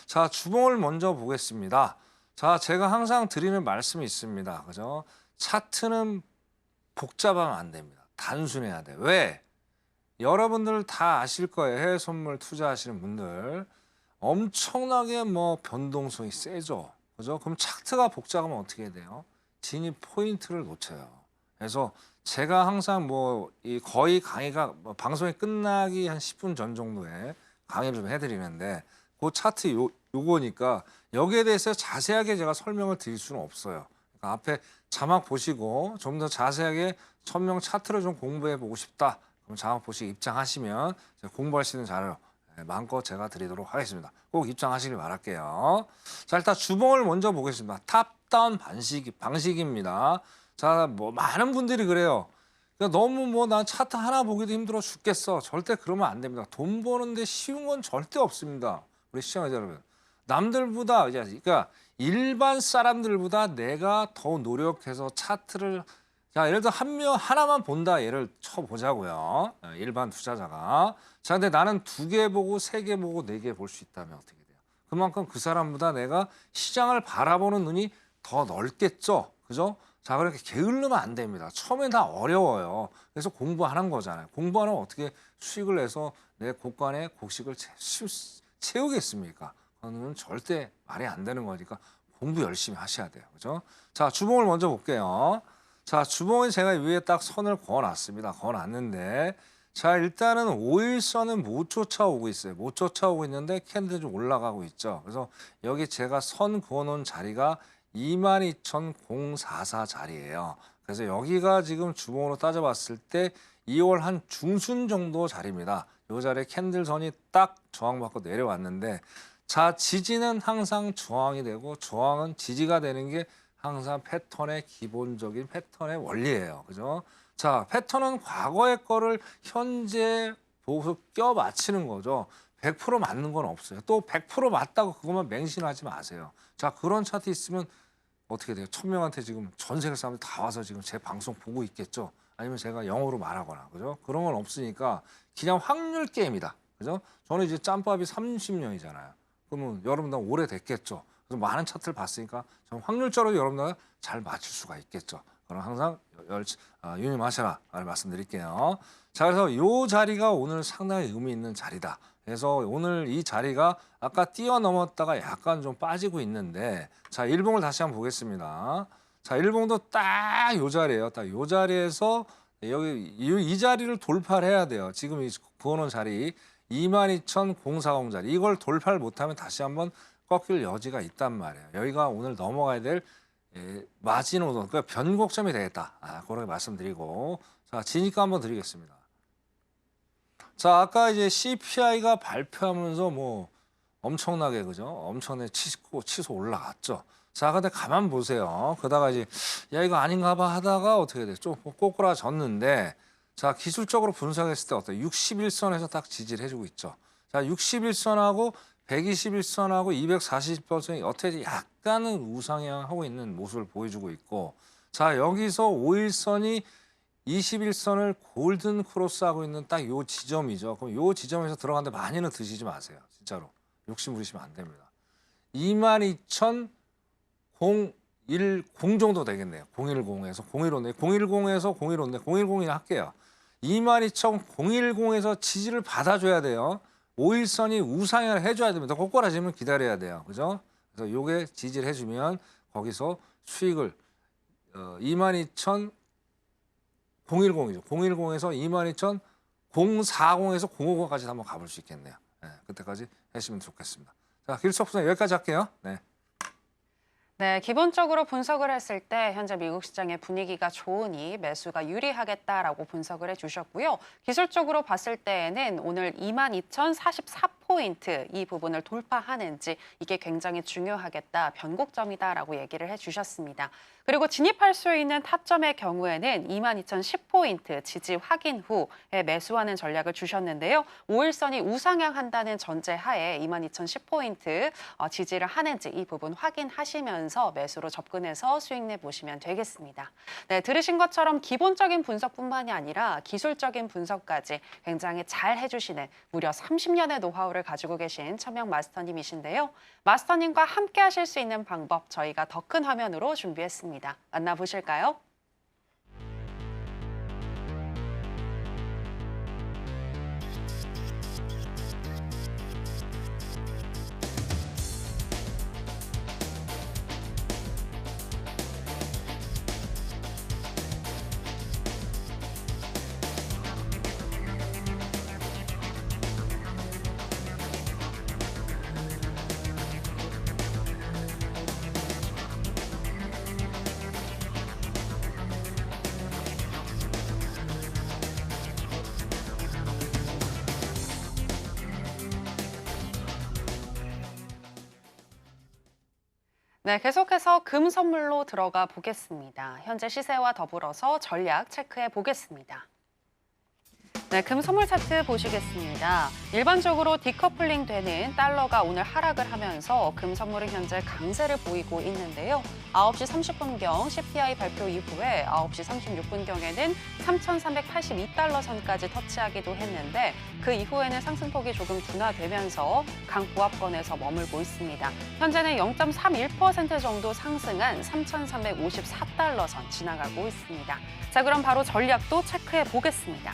자, 주봉을 먼저 보겠습니다. 자, 제가 항상 드리는 말씀이 있습니다. 그죠? 차트는 복잡하면 안 됩니다. 단순해야 돼. 왜? 여러분들 다 아실 거예요. 해외 선물 투자하시는 분들. 엄청나게 뭐 변동성이 세죠. 그죠? 그럼 차트가 복잡하면 어떻게 돼요? 진입 포인트를 놓쳐요. 그래서 제가 항상 거의 강의가 방송이 끝나기 한 10분 전 정도에 강의를 좀 해드리는데 그 차트 요거니까 여기에 대해서 자세하게 제가 설명을 드릴 수는 없어요. 그러니까 앞에 자막 보시고 좀 더 자세하게 천명 차트를 좀 공부해 보고 싶다. 그럼 자막 보시고 입장하시면 공부할 수 있는 자료 마음껏 제가 드리도록 하겠습니다. 꼭 입장하시길 바랄게요. 자, 일단 주봉을 먼저 보겠습니다. 탑다운 방식입니다. 자, 많은 분들이 그래요. 그러니까 너무 난 차트 하나 보기도 힘들어 죽겠어. 절대 그러면 안 됩니다. 돈 버는데 쉬운 건 절대 없습니다. 우리 시청자 여러분. 남들보다 그러니까 일반 사람들보다 내가 더 노력해서 차트를 자, 예를 들어 하나만 본다 예를 쳐보자고요. 일반 투자자가. 자, 근데 나는 2개 보고 3개 보고 4개 볼 수 있다면 어떻게 돼요? 그만큼 그 사람보다 내가 시장을 바라보는 눈이 더 넓겠죠. 그죠? 자, 그렇게 게을르면 안 됩니다. 처음엔 다 어려워요. 그래서 공부하는 거잖아요. 공부하면 어떻게 수익을 내서 내 곳간에 곡식을 채우겠습니까? 그거는 절대 말이 안 되는 거니까 공부 열심히 하셔야 돼요. 그죠? 자, 주봉을 먼저 볼게요. 자, 주봉은 제가 위에 딱 선을 그어놨습니다. 그어놨는데 자, 일단은 5일선은 못 쫓아오고 있어요. 못 쫓아오고 있는데 캔들 좀 올라가고 있죠. 그래서 여기 제가 선 그어놓은 자리가 22,044 자리예요. 그래서 여기가 지금 주봉으로 따져봤을 때 2월 한 중순 정도 자리입니다. 이 자리에 캔들 선이 딱 저항받고 내려왔는데, 자, 지지는 항상 저항이 되고 저항은 지지가 되는 게 항상 패턴의 기본적인 패턴의 원리예요. 그죠? 자, 패턴은 과거의 거를 현재 보고 껴 맞추는 거죠. 100% 맞는 건 없어요. 또 100% 맞다고 그것만 맹신하지 마세요. 자, 그런 차트 있으면 어떻게 돼요? 1,000명한테 지금 전 세계 사람들 다 와서 지금 제 방송 보고 있겠죠? 아니면 제가 영어로 말하거나, 그죠? 그런 건 없으니까 그냥 확률 게임이다. 그죠? 저는 이제 짬밥이 30년이잖아요. 그러면 여러분들 오래됐겠죠. 그래서 많은 차트를 봤으니까 저는 확률적으로 여러분들 잘 맞출 수가 있겠죠. 그럼 항상 유념하셔라 말씀드릴게요. 자, 그래서 이 자리가 오늘 상당히 의미 있는 자리다. 그래서 오늘 이 자리가 아까 뛰어넘었다가 약간 좀 빠지고 있는데, 자, 일봉을 다시 한번 보겠습니다. 자, 일봉도 딱 이 자리예요. 딱 이 자리에서 여기 이 자리를 돌파를 해야 돼요. 지금 이 그어놓은 자리 22,040 자리, 이걸 돌파를 못하면 다시 한번 꺾일 여지가 있단 말이에요. 여기가 오늘 넘어가야 될 마지노선, 그러니까 변곡점이 되겠다. 그렇게 말씀드리고, 자, 지니까 한번 드리겠습니다. 자, 아까 이제 CPI가 발표하면서 뭐 엄청나게, 그죠? 엄청나게 치솟 올라갔죠. 자, 근데 가만 보세요. 그러다가 이제 야, 이거 아닌가 봐 하다가 어떻게 돼? 좀 꼬꾸라졌는데, 자, 기술적으로 분석했을 때 어때요? 61선에서 딱 지지를 해주고 있죠. 자, 61선하고 121선하고 240선이 어떻게 약간은 우상향하고 있는 모습을 보여주고 있고, 자, 여기서 5일선이 21선을 골든 크로스하고 있는 딱 요 지점이죠. 그럼 요 지점에서 들어가는데 많이는 드시지 마세요. 진짜로. 욕심 부리시면 안 됩니다. 22,010 정도 되겠네요. 010에서 015네. 010에서 015네. 010이 할게요. 22,010에서 지지를 받아줘야 돼요. 5일선이 우상향을 해줘야 됩니다. 꼬꼬라지면 기다려야 돼요. 그죠? 그래서 요게 지지를 해주면 거기서 수익을 22,010이죠. 010에서 22,040에서 050까지 한번 가볼 수 있겠네요. 네, 그때까지 하시면 좋겠습니다. 자, 길수없으면 여기까지 할게요. 네. 네, 기본적으로 분석을 했을 때 현재 미국 시장의 분위기가 좋으니 매수가 유리하겠다라고 분석을 해주셨고요. 기술적으로 봤을 때에는 오늘 22,044포인트 이 부분을 돌파하는지 이게 굉장히 중요하겠다, 변곡점이다라고 얘기를 해주셨습니다. 그리고 진입할 수 있는 타점의 경우에는 22,010포인트 지지 확인 후에 매수하는 전략을 주셨는데요. 5일선이 우상향한다는 전제하에 22,010포인트 지지를 하는지 이 부분 확인하시면서 매수로 접근해서 수익 내보시면 되겠습니다. 네, 들으신 것처럼 기본적인 분석뿐만이 아니라 기술적인 분석까지 굉장히 잘 해주시는 무려 30년의 노하우를 가지고 계신 천명 마스터님이신데요. 마스터님과 함께 하실 수 있는 방법 저희가 더 큰 화면으로 준비했습니다. 만나보실까요? 네, 계속해서 금 선물로 들어가 보겠습니다. 현재 시세와 더불어서 전략 체크해 보겠습니다. 네, 금 선물 차트 보시겠습니다. 일반적으로 디커플링 되는 달러가 오늘 하락을 하면서 금 선물은 현재 강세를 보이고 있는데요. 9시 30분경 CPI 발표 이후에 9시 36분경에는 3,382달러 선까지 터치하기도 했는데 그 이후에는 상승폭이 조금 둔화되면서 강보합권에서 머물고 있습니다. 현재는 0.31% 정도 상승한 3,354달러 선 지나가고 있습니다. 자, 그럼 바로 전략도 체크해 보겠습니다.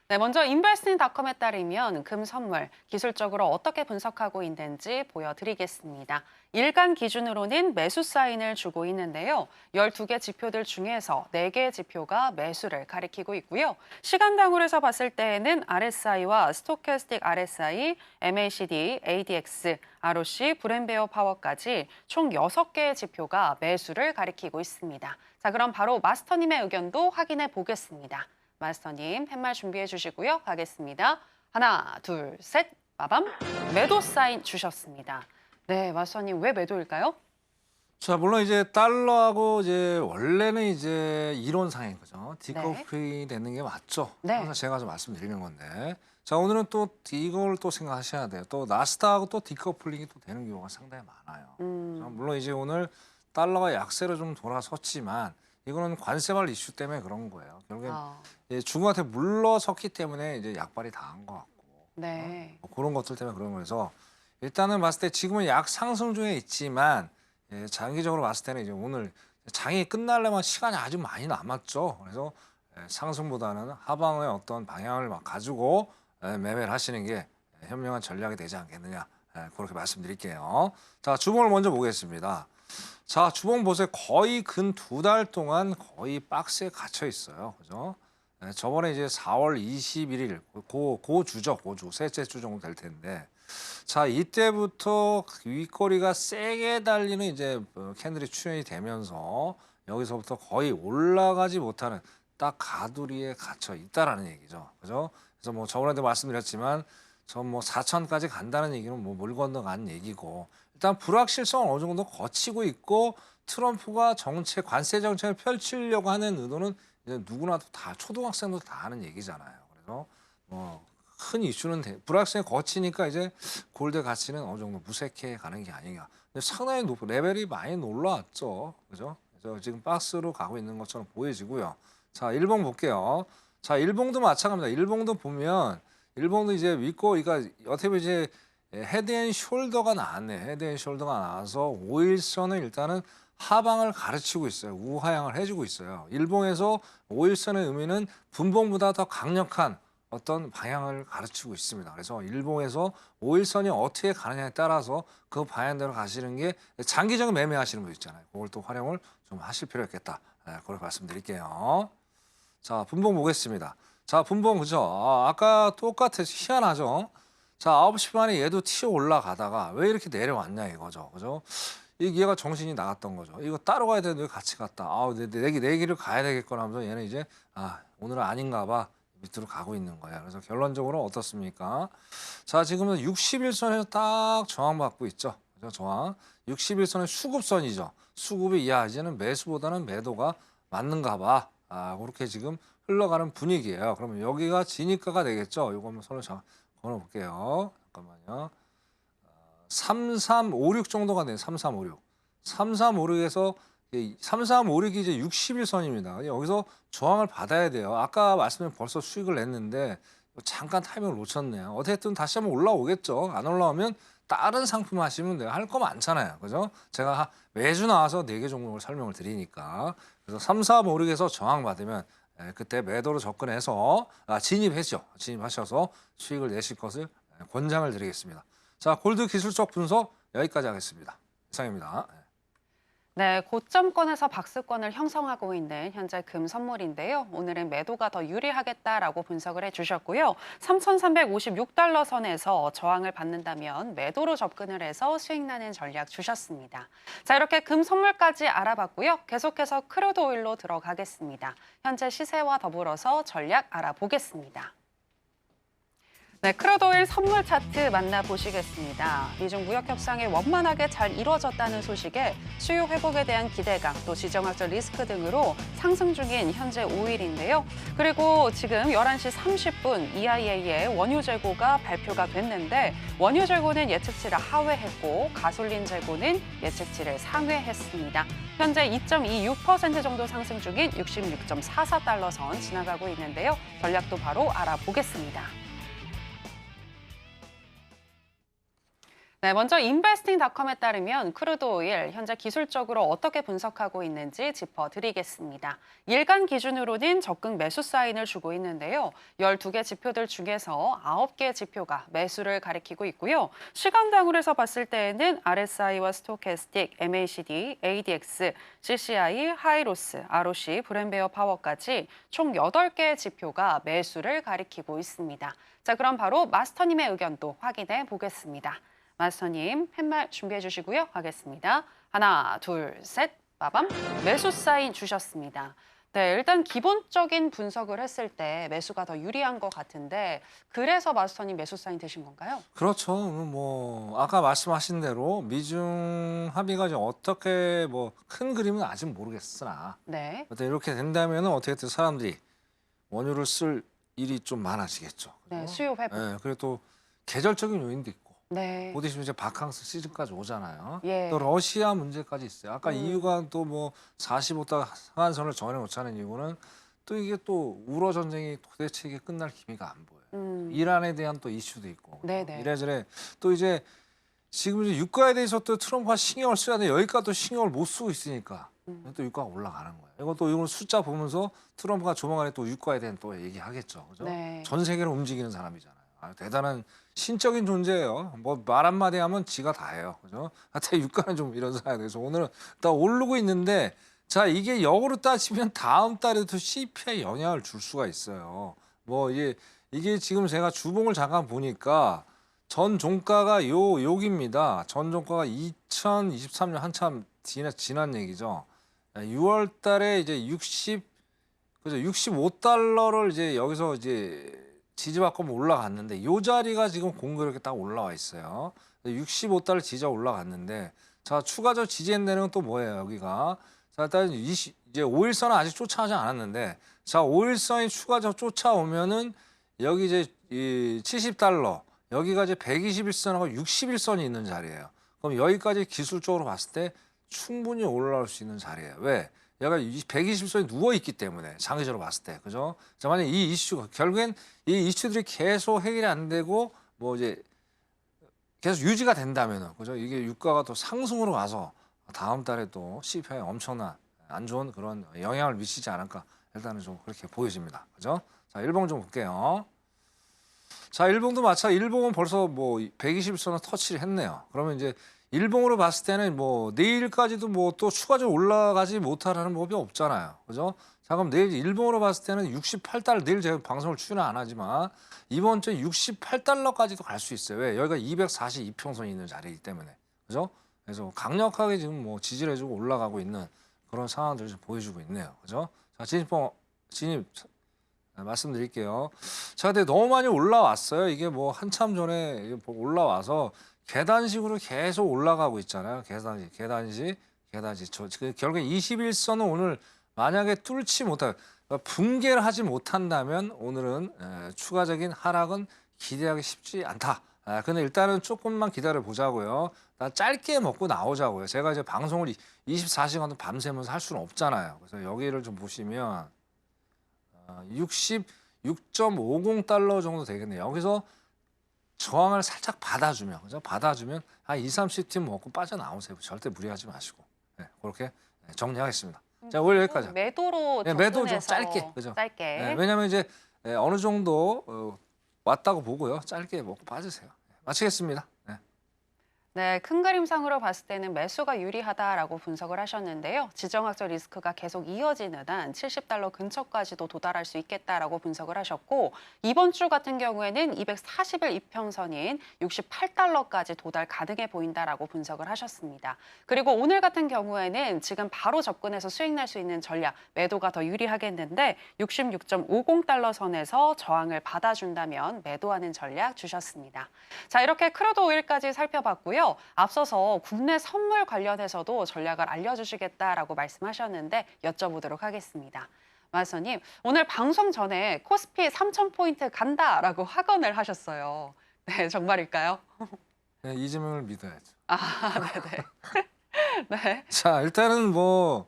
네, 먼저 investing.com에 따르면 금 선물 기술적으로 어떻게 분석하고 있는지 보여드리겠습니다. 일간 기준으로는 매수 사인을 주고 있는데요. 12개 지표들 중에서 4개의 지표가 매수를 가리키고 있고요. 시간당으로 해서 봤을 때에는 RSI와 스토캐스틱 RSI, MACD, ADX, ROC, 브랜베어 파워까지 총 6개의 지표가 매수를 가리키고 있습니다. 자, 그럼 바로 마스터님의 의견도 확인해 보겠습니다. 마스터님, 팻말 준비해 주시고요. 가겠습니다. 하나, 둘, 셋, 빠밤. 매도 사인 주셨습니다. 네, 마스터님, 왜 매도일까요? 자, 물론 이제 달러하고 이제 원래는 이제 이론상인 거죠. 디커플이 되는 게 맞죠. 네. 항상 제가 좀 말씀드리는 건데. 자, 오늘은 또 이걸 또 생각하셔야 돼요. 또 나스닥하고 또 디커플링이 또 되는 경우가 상당히 많아요. 자, 물론 이제 오늘 달러가 약세로 좀 돌아섰지만 이거는 관세발 이슈 때문에 그런 거예요. 결국엔 중국한테 물러섰기 때문에 이제 약발이 당한 것 같고 네. 뭐 그런 것들 때문에 그런 거여서 일단은 봤을 때 지금은 약 상승 중에 있지만 장기적으로 봤을 때는 이제 오늘 장이 끝나려면 시간이 아주 많이 남았죠. 그래서 상승보다는 하방의 어떤 방향을 막 가지고 매매를 하시는 게 현명한 전략이 되지 않겠느냐 그렇게 말씀드릴게요. 자, 주봉을 먼저 보겠습니다. 자, 주봉 보세요. 거의 근 2달 동안 거의 박스에 갇혀 있어요. 그죠? 저번에 이제 4월 21일 고 주죠. 고주 셋째 주 정도 될 텐데. 자, 이때부터 윗꼬리가 세게 달리는 이제 캔들이 출현이 되면서 여기서부터 거의 올라가지 못하는 딱 가두리에 갇혀 있다라는 얘기죠. 그죠? 그래서 뭐 저번에도 말씀드렸지만 전 뭐 4천까지 간다는 얘기는 뭐 물 건너간 얘기고 일단 불확실성은 어느 정도 거치고 있고 트럼프가 관세 정책을 펼치려고 하는 의도는 이제 누구나 다 초등학생도 다 아는 얘기잖아요. 그래서 뭐 큰 이슈는 불확실성이 거치니까 이제 골드 가치는 어느 정도 무색해 가는 게 아니냐. 근데 상당히 레벨이 많이 올라왔죠. 그죠? 그래서 지금 박스로 가고 있는 것처럼 보여지고요. 자, 일봉 볼게요. 자, 일봉도 마찬가지입니다. 일봉도 보면 일봉도 이제 윗꼬리가 어떻게 보면 이제 헤드앤숄더가 나왔네. 헤드앤숄더가 나와서 5일선은 일단은 하방을 가르치고 있어요. 우하향을 해주고 있어요. 일봉에서 5일선의 의미는 분봉보다 더 강력한 어떤 방향을 가르치고 있습니다. 그래서 일봉에서 5일선이 어떻게 가느냐에 따라서 그 방향대로 가시는 게 장기적인 매매하시는 분 있잖아요. 그걸 또 활용을 좀 하실 필요가 있겠다. 그렇게 말씀드릴게요. 자, 분봉 보겠습니다. 자, 분봉 그죠? 아까 똑같아서 희한하죠? 자, 9시 반에 얘도 튀어 올라가다가 왜 이렇게 내려왔냐 이거죠. 그죠? 얘가 정신이 나갔던 거죠. 이거 따로 가야 되는데 왜 같이 갔다. 내 길을 가야 되겠구나 하면서 얘는 이제 오늘은 아닌가 봐. 밑으로 가고 있는 거예요. 그래서 결론적으로 어떻습니까? 자, 지금은 61선에서 딱 저항받고 있죠. 그죠? 저항. 61선은 수급선이죠. 수급이 이제는 매수보다는 매도가 맞는가 봐. 그렇게 지금 흘러가는 분위기예요. 그러면 여기가 진입가가 되겠죠. 이거 한번 손을 걸어볼게요. 잠깐만요. 3356 정도가 돼요. 3356. 3356에서 3356이 이제 61선입니다. 여기서 저항을 받아야 돼요. 아까 말씀드린 벌써 수익을 냈는데 잠깐 타이밍을 놓쳤네요. 어쨌든 다시 한번 올라오겠죠. 안 올라오면 다른 상품 하시면 돼요. 할 거 많잖아요. 그죠? 제가 매주 나와서 4개 종목을 설명을 드리니까. 그래서 3356에서 저항 받으면 그때 매도로 접근해서 진입했죠. 진입하셔서 수익을 내실 것을 권장을 드리겠습니다. 자, 골드 기술적 분석 여기까지 하겠습니다. 이상입니다. 네, 고점권에서 박스권을 형성하고 있는 현재 금 선물인데요. 오늘은 매도가 더 유리하겠다라고 분석을 해주셨고요. 3,356달러 선에서 저항을 받는다면 매도로 접근을 해서 수익 나는 전략 주셨습니다. 자, 이렇게 금 선물까지 알아봤고요. 계속해서 크루드 오일로 들어가겠습니다. 현재 시세와 더불어서 전략 알아보겠습니다. 네, 크루드 오일 선물 차트 만나보시겠습니다. 미중 무역 협상이 원만하게 잘 이루어졌다는 소식에 수요 회복에 대한 기대감, 또 지정학적 리스크 등으로 상승 중인 현재 오일인데요. 그리고 지금 11시 30분 EIA의 원유 재고가 발표가 됐는데 원유 재고는 예측치를 하회했고 가솔린 재고는 예측치를 상회했습니다. 현재 2.26% 정도 상승 중인 66.44달러 선 지나가고 있는데요. 전략도 바로 알아보겠습니다. 네, 먼저 인베스팅닷컴에 따르면 크루드 오일 현재 기술적으로 어떻게 분석하고 있는지 짚어드리겠습니다. 일간 기준으로는 적극 매수 사인을 주고 있는데요. 12개 지표들 중에서 9개 지표가 매수를 가리키고 있고요. 시간당으로 해서 봤을 때에는 RSI와 스토캐스틱, MACD, ADX, CCI, 하이로스, ROC, 브랜베어 파워까지 총 8개의 지표가 매수를 가리키고 있습니다. 자, 그럼 바로 마스터님의 의견도 확인해 보겠습니다. 마스터님, 팻말 준비해 주시고요. 가겠습니다. 하나, 둘, 셋, 빠밤. 매수 사인 주셨습니다. 네, 일단 기본적인 분석을 했을 때 매수가 더 유리한 것 같은데 그래서 마스터님 매수 사인 되신 건가요? 그렇죠. 뭐 아까 말씀하신 대로 미중 합의가 좀 어떻게 뭐 큰 그림은 아직 모르겠으나 네, 어떤 이렇게 된다면은 어떻게든 사람들이 원유를 쓸 일이 좀 많아지겠죠. 네, 그죠? 수요 회복. 예, 그리고 또 계절적인 요인도 있고 네, 곧 있으면 이제 바캉스 시즌까지 오잖아요. 예. 또 러시아 문제까지 있어요. 아까 이유가 또 뭐 45도 상한선을 전혀 못 차는 이유는 또 이게 또 우러 전쟁이 도대체 이게 끝날 기미가 안 보여요. 이란에 대한 또 이슈도 있고 네네. 이래저래 또 이제 지금 이제 유가에 대해서 또 트럼프가 신경을 써야 돼. 여기까지 또 신경을 못 쓰고 있으니까 또 유가가 올라가는 거예요. 이것도 이걸 숫자 보면서 트럼프가 조만간에 또 유가에 대한 또 얘기하겠죠. 그죠? 네. 전 세계를 움직이는 사람이잖아요. 대단한 신적인 존재예요. 뭐 말 한마디 하면 지가 다 해요. 그죠? 하여튼 유가는 좀 이런 상황이 돼서 오늘은 다 오르고 있는데 자, 이게 역으로 따지면 다음 달에도 CPI 영향을 줄 수가 있어요. 뭐 이게 지금 제가 주봉을 잠깐 보니까 전 종가가 여기입니다. 전 종가가 2023년 한참 지난 얘기죠. 6월 달에 이제 65달러를 이제 여기서 이제 지지받고 올라갔는데 이 자리가 지금 공교롭게 딱 올라와 있어요. 65달러 지지가 올라갔는데 자, 추가적 지지한 데는 또 뭐예요? 여기가 자, 일단 이제 5일선은 아직 쫓아오지 않았는데 자, 5일선이 추가적 쫓아오면은 여기 이제 이 70달러 여기가 이제 121선하고 61선이 있는 자리예요. 그럼 여기까지 기술적으로 봤을 때 충분히 올라올 수 있는 자리예요. 왜? 얘가 120선이 누워 있기 때문에 장기적으로 봤을 때, 그죠? 자, 만약 이 이슈가 결국엔 이 이슈들이 계속 해결이 안 되고 뭐 이제 계속 유지가 된다면은, 그죠? 이게 유가가 또 상승으로 가서 다음 달에 또 CPI에 엄청난 안 좋은 그런 영향을 미치지 않을까 일단은 좀 그렇게 보여집니다, 그죠? 자, 일봉 좀 볼게요. 자, 일봉도 마찬가지. 일봉은 벌써 뭐 120선을 터치를 했네요. 그러면 이제 일봉으로 봤을 때는 뭐 내일까지도 뭐 또 추가적으로 올라가지 못하라는 법이 없잖아요. 그죠? 자, 그럼 내일 일봉으로 봤을 때는 68달러, 내일 제가 방송을 출연 안 하지만 이번 주에 68달러까지도 갈 수 있어요. 왜? 여기가 242평선이 있는 자리이기 때문에. 그죠? 그래서 강력하게 지금 뭐 지지를 해주고 올라가고 있는 그런 상황들을 좀 보여주고 있네요. 그죠? 자, 진입 말씀드릴게요. 자, 근데 너무 많이 올라왔어요. 이게 뭐 한참 전에 올라와서 계단식으로 계속 올라가고 있잖아요. 계단식. 결국에 21선은 오늘 만약에 뚫지 못하, 붕괴를 하지 못한다면 오늘은 추가적인 하락은 기대하기 쉽지 않다. 근데 일단은 조금만 기다려 보자고요. 짧게 먹고 나오자고요. 제가 이제 방송을 24시간도 밤새면서 할 수는 없잖아요. 그래서 여기를 좀 보시면 66.50달러 정도 되겠네요. 여기서 저항을 살짝 받아주면, 그죠? 받아주면 한 2, 30팀 먹고 빠져나오세요. 절대 무리하지 마시고. 네, 그렇게 정리하겠습니다. 자, 오늘 여기까지. 매도로 네, 매도 좀 접근해서 짧게, 그죠? 짧게. 네, 왜냐하면 이제 어느 정도 왔다고 보고요. 짧게 먹고 빠지세요. 마치겠습니다. 네. 네, 큰 그림상으로 봤을 때는 매수가 유리하다라고 분석을 하셨는데요. 지정학적 리스크가 계속 이어지는 한 70달러 근처까지도 도달할 수 있겠다라고 분석을 하셨고 이번 주 같은 경우에는 240일 이평선인 68달러까지 도달 가능해 보인다라고 분석을 하셨습니다. 그리고 오늘 같은 경우에는 지금 바로 접근해서 수익 낼 수 있는 전략, 매도가 더 유리하겠는데 66.50달러 선에서 저항을 받아준다면 매도하는 전략 주셨습니다. 자, 이렇게 크루드 오일까지 살펴봤고요. 앞서서 국내 선물 관련해서도 전략을 알려주시겠다라고 말씀하셨는데 여쭤보도록 하겠습니다. 마스터님, 오늘 방송 전에 코스피 3,000포인트 간다라고 확언을 하셨어요. 네, 정말일까요? 네, 이재명을 믿어야죠. 아, 네네. 네. 자, 일단은 뭐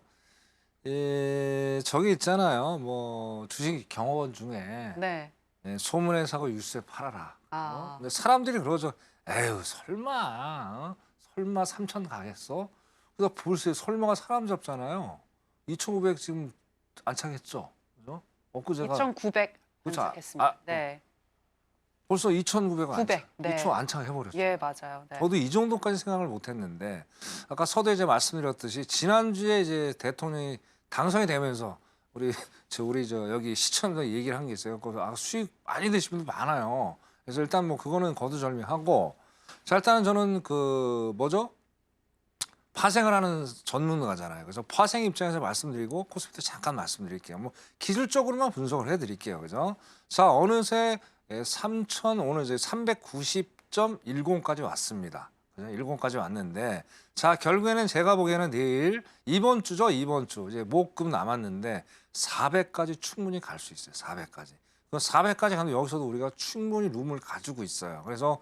저기 있잖아요. 뭐 주식 경호원 중에 네. 소문에 사고 뉴스에 팔아라. 아. 근데 사람들이 그러죠. 에휴 설마 설마 3천 가겠어? 그래서 볼세 설마가 사람 잡잖아요. 2,500 지금 안 차겠죠, 그죠? 엊그제가 2,900 그쵸, 안착했습니다. 네. 벌써 2,900원 900, 네. 2초 안착해버렸죠. 예, 맞아요. 네. 저도 이 정도까지 생각을 못했는데 아까 서두에 이제 말씀드렸듯이 지난주에 이제 대통령이 당선이 되면서 우리 저 여기 시청자 얘기를 한 게 있어요. 수익 많이 되신 분들 많아요. 그래서 일단 뭐 그거는 거두절미하고 자 일단은 저는 그 뭐죠? 파생을 하는 전문가잖아요. 그래서 파생 입장에서 말씀드리고 코스피도 잠깐 말씀드릴게요. 뭐 기술적으로만 분석을 해드릴게요. 그죠? 자 어느새 3천 오늘 이제 390.10까지 왔습니다. 그죠? 10까지 왔는데 자 결국에는 제가 보기에는 내일 이번 주죠. 이번 주 이제 목금 남았는데 400까지 충분히 갈 수 있어요. 400까지. 그 400까지 가면 여기서도 우리가 충분히 룸을 가지고 있어요. 그래서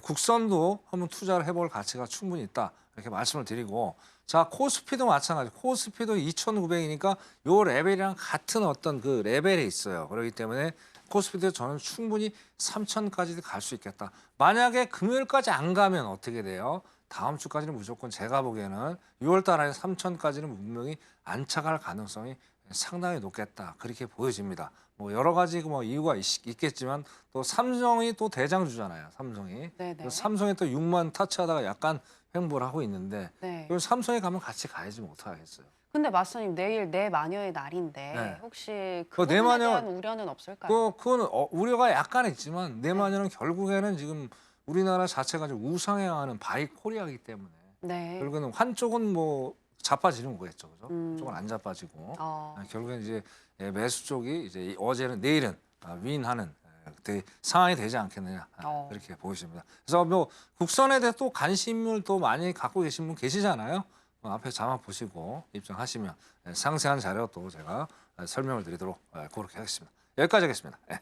국선도 한번 투자를 해볼 가치가 충분히 있다. 이렇게 말씀을 드리고 자 코스피도 마찬가지. 코스피도 2,900이니까 요 레벨이랑 같은 어떤 그 레벨에 있어요. 그렇기 때문에 코스피도 저는 충분히 3,000까지도 갈 수 있겠다. 만약에 금요일까지 안 가면 어떻게 돼요? 다음 주까지는 무조건 제가 보기에는 6월 달 안에 3,000까지는 분명히 안착할 가능성이 상당히 높겠다. 그렇게 보여집니다. 뭐 여러 가지 뭐 이유가 있겠지만 또 삼성이 또 대장주잖아요. 삼성이. 네네. 삼성이 또 6만 타치하다가 약간 횡보를 하고 있는데 네. 그럼 삼성에 가면 같이 가야지 못하겠어요. 근데 마스터님 내일 내 마녀의 날인데 네. 혹시 그 그거에 내 마녀- 대한 우려는 없을까요? 그건 우려가 약간 있지만 내마녀는 결국에는 지금 우리나라 자체가 좀 우상향하는 바이코리아이기 때문에 네. 결국에는 한쪽은 뭐 자빠지는 거겠죠, 그죠? 음. 한쪽은 안 자빠지고 어. 결국엔 이제 매수 쪽이 이제 어제는 내일은 윈하는 그때 상황이 되지 않겠느냐 그렇게 보여집니다. 그래서 뭐 국선에 대해 또 관심을 또 많이 갖고 계신 분 계시잖아요. 앞에 자막 보시고 입장하시면 상세한 자료 또 제가 설명을 드리도록 그렇게 하겠습니다. 여기까지 하겠습니다. 네.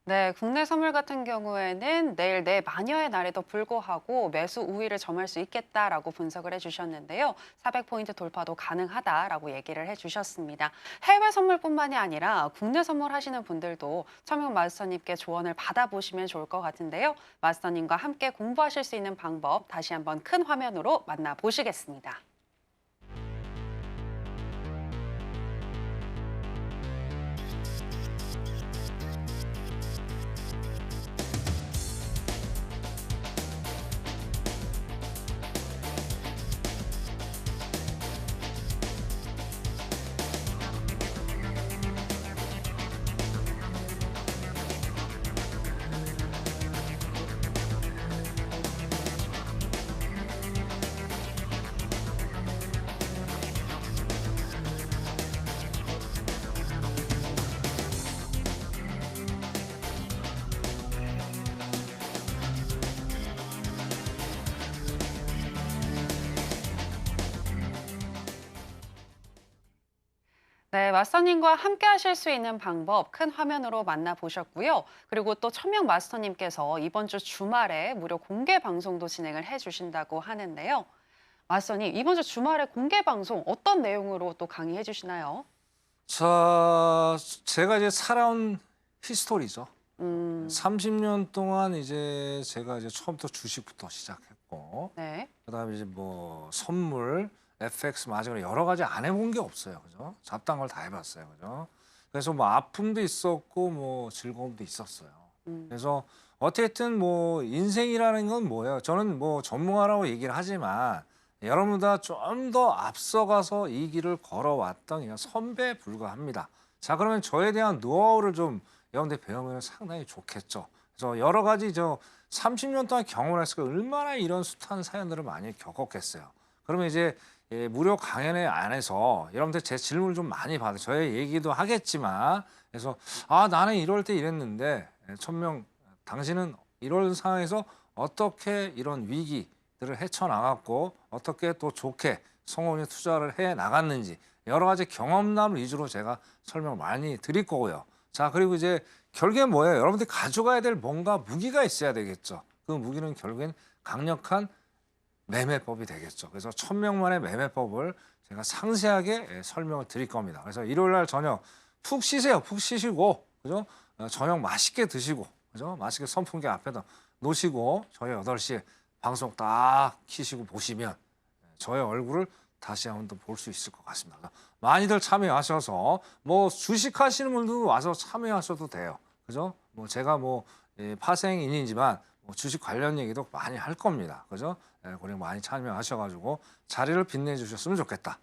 네, 국내 선물 같은 경우에는 내일 내 마녀의 날에도 불구하고 매수 우위를 점할 수 있겠다라고 분석을 해주셨는데요. 400포인트 돌파도 가능하다라고 얘기를 해주셨습니다. 해외 선물뿐만이 아니라 국내 선물 하시는 분들도 천명 마스터님께 조언을 받아보시면 좋을 것 같은데요. 마스터님과 함께 공부하실 수 있는 방법 다시 한번 큰 화면으로 만나보시겠습니다. 네, 마스터님과 함께 하실 수 있는 방법 큰 화면으로 만나보셨고요. 그리고 또 천명 마스터님께서 이번 주 주말에 무료 공개 방송도 진행을 해주신다고 하는데요. 마스터님, 이번 주 주말에 공개 방송 어떤 내용으로 또 강의해 주시나요? 자, 제가 이제 살아온 히스토리죠. 음, 30년 동안 이제 제가 이제 처음부터 주식부터 시작했고, 네. 그다음에 이제 뭐 선물, FX 마진으로 여러 가지 안 해본 게 없어요, 그죠? 잡다한 걸 다 해봤어요, 그죠? 그래서 뭐 아픔도 있었고 뭐 즐거움도 있었어요. 그래서 어쨌든 뭐 인생이라는 건 뭐예요? 저는 뭐 전문가라고 얘기를 하지만 여러분보다 좀 더 앞서가서 이 길을 걸어왔던 그냥 선배에 불과합니다. 자, 그러면 저에 대한 노하우를 좀 여러분들 배우면 상당히 좋겠죠. 그래서 여러 가지 30년 동안 경험을 했으니까 얼마나 이런 숱한 사연들을 많이 겪었겠어요. 그러면 이제 무료 강연회 안에서 여러분들 제 질문을 좀 많이 받아요. 저의 얘기도 하겠지만 그래서 나는 이럴 때 이랬는데 천명 당신은 이런 상황에서 어떻게 이런 위기들을 헤쳐나갔고 어떻게 또 좋게 성공에 투자를 해 나갔는지 여러 가지 경험담 위주로 제가 설명을 많이 드릴 거고요. 자, 그리고 이제 결국엔 뭐예요? 여러분들이 가져가야 될 뭔가 무기가 있어야 되겠죠. 그 무기는 결국엔 강력한 매매법이 되겠죠. 그래서 1,000명만의 매매법을 제가 상세하게 설명을 드릴 겁니다. 그래서 일요일 날 저녁 푹 쉬세요. 푹 쉬시고, 그죠? 저녁 맛있게 드시고, 그죠? 맛있게 선풍기 앞에다 놓으시고 저희 8시 방송 딱 키시고 보시면 저의 얼굴을 다시 한번 더 볼 수 있을 것 같습니다. 많이들 참여하셔서 뭐 주식하시는 분들도 와서 참여하셔도 돼요. 그죠? 뭐 제가 뭐 파생인이지만 뭐 주식 관련 얘기도 많이 할 겁니다. 그죠? 그냥 많이 참여하셔가지고 자리를 빛내주셨으면 좋겠다.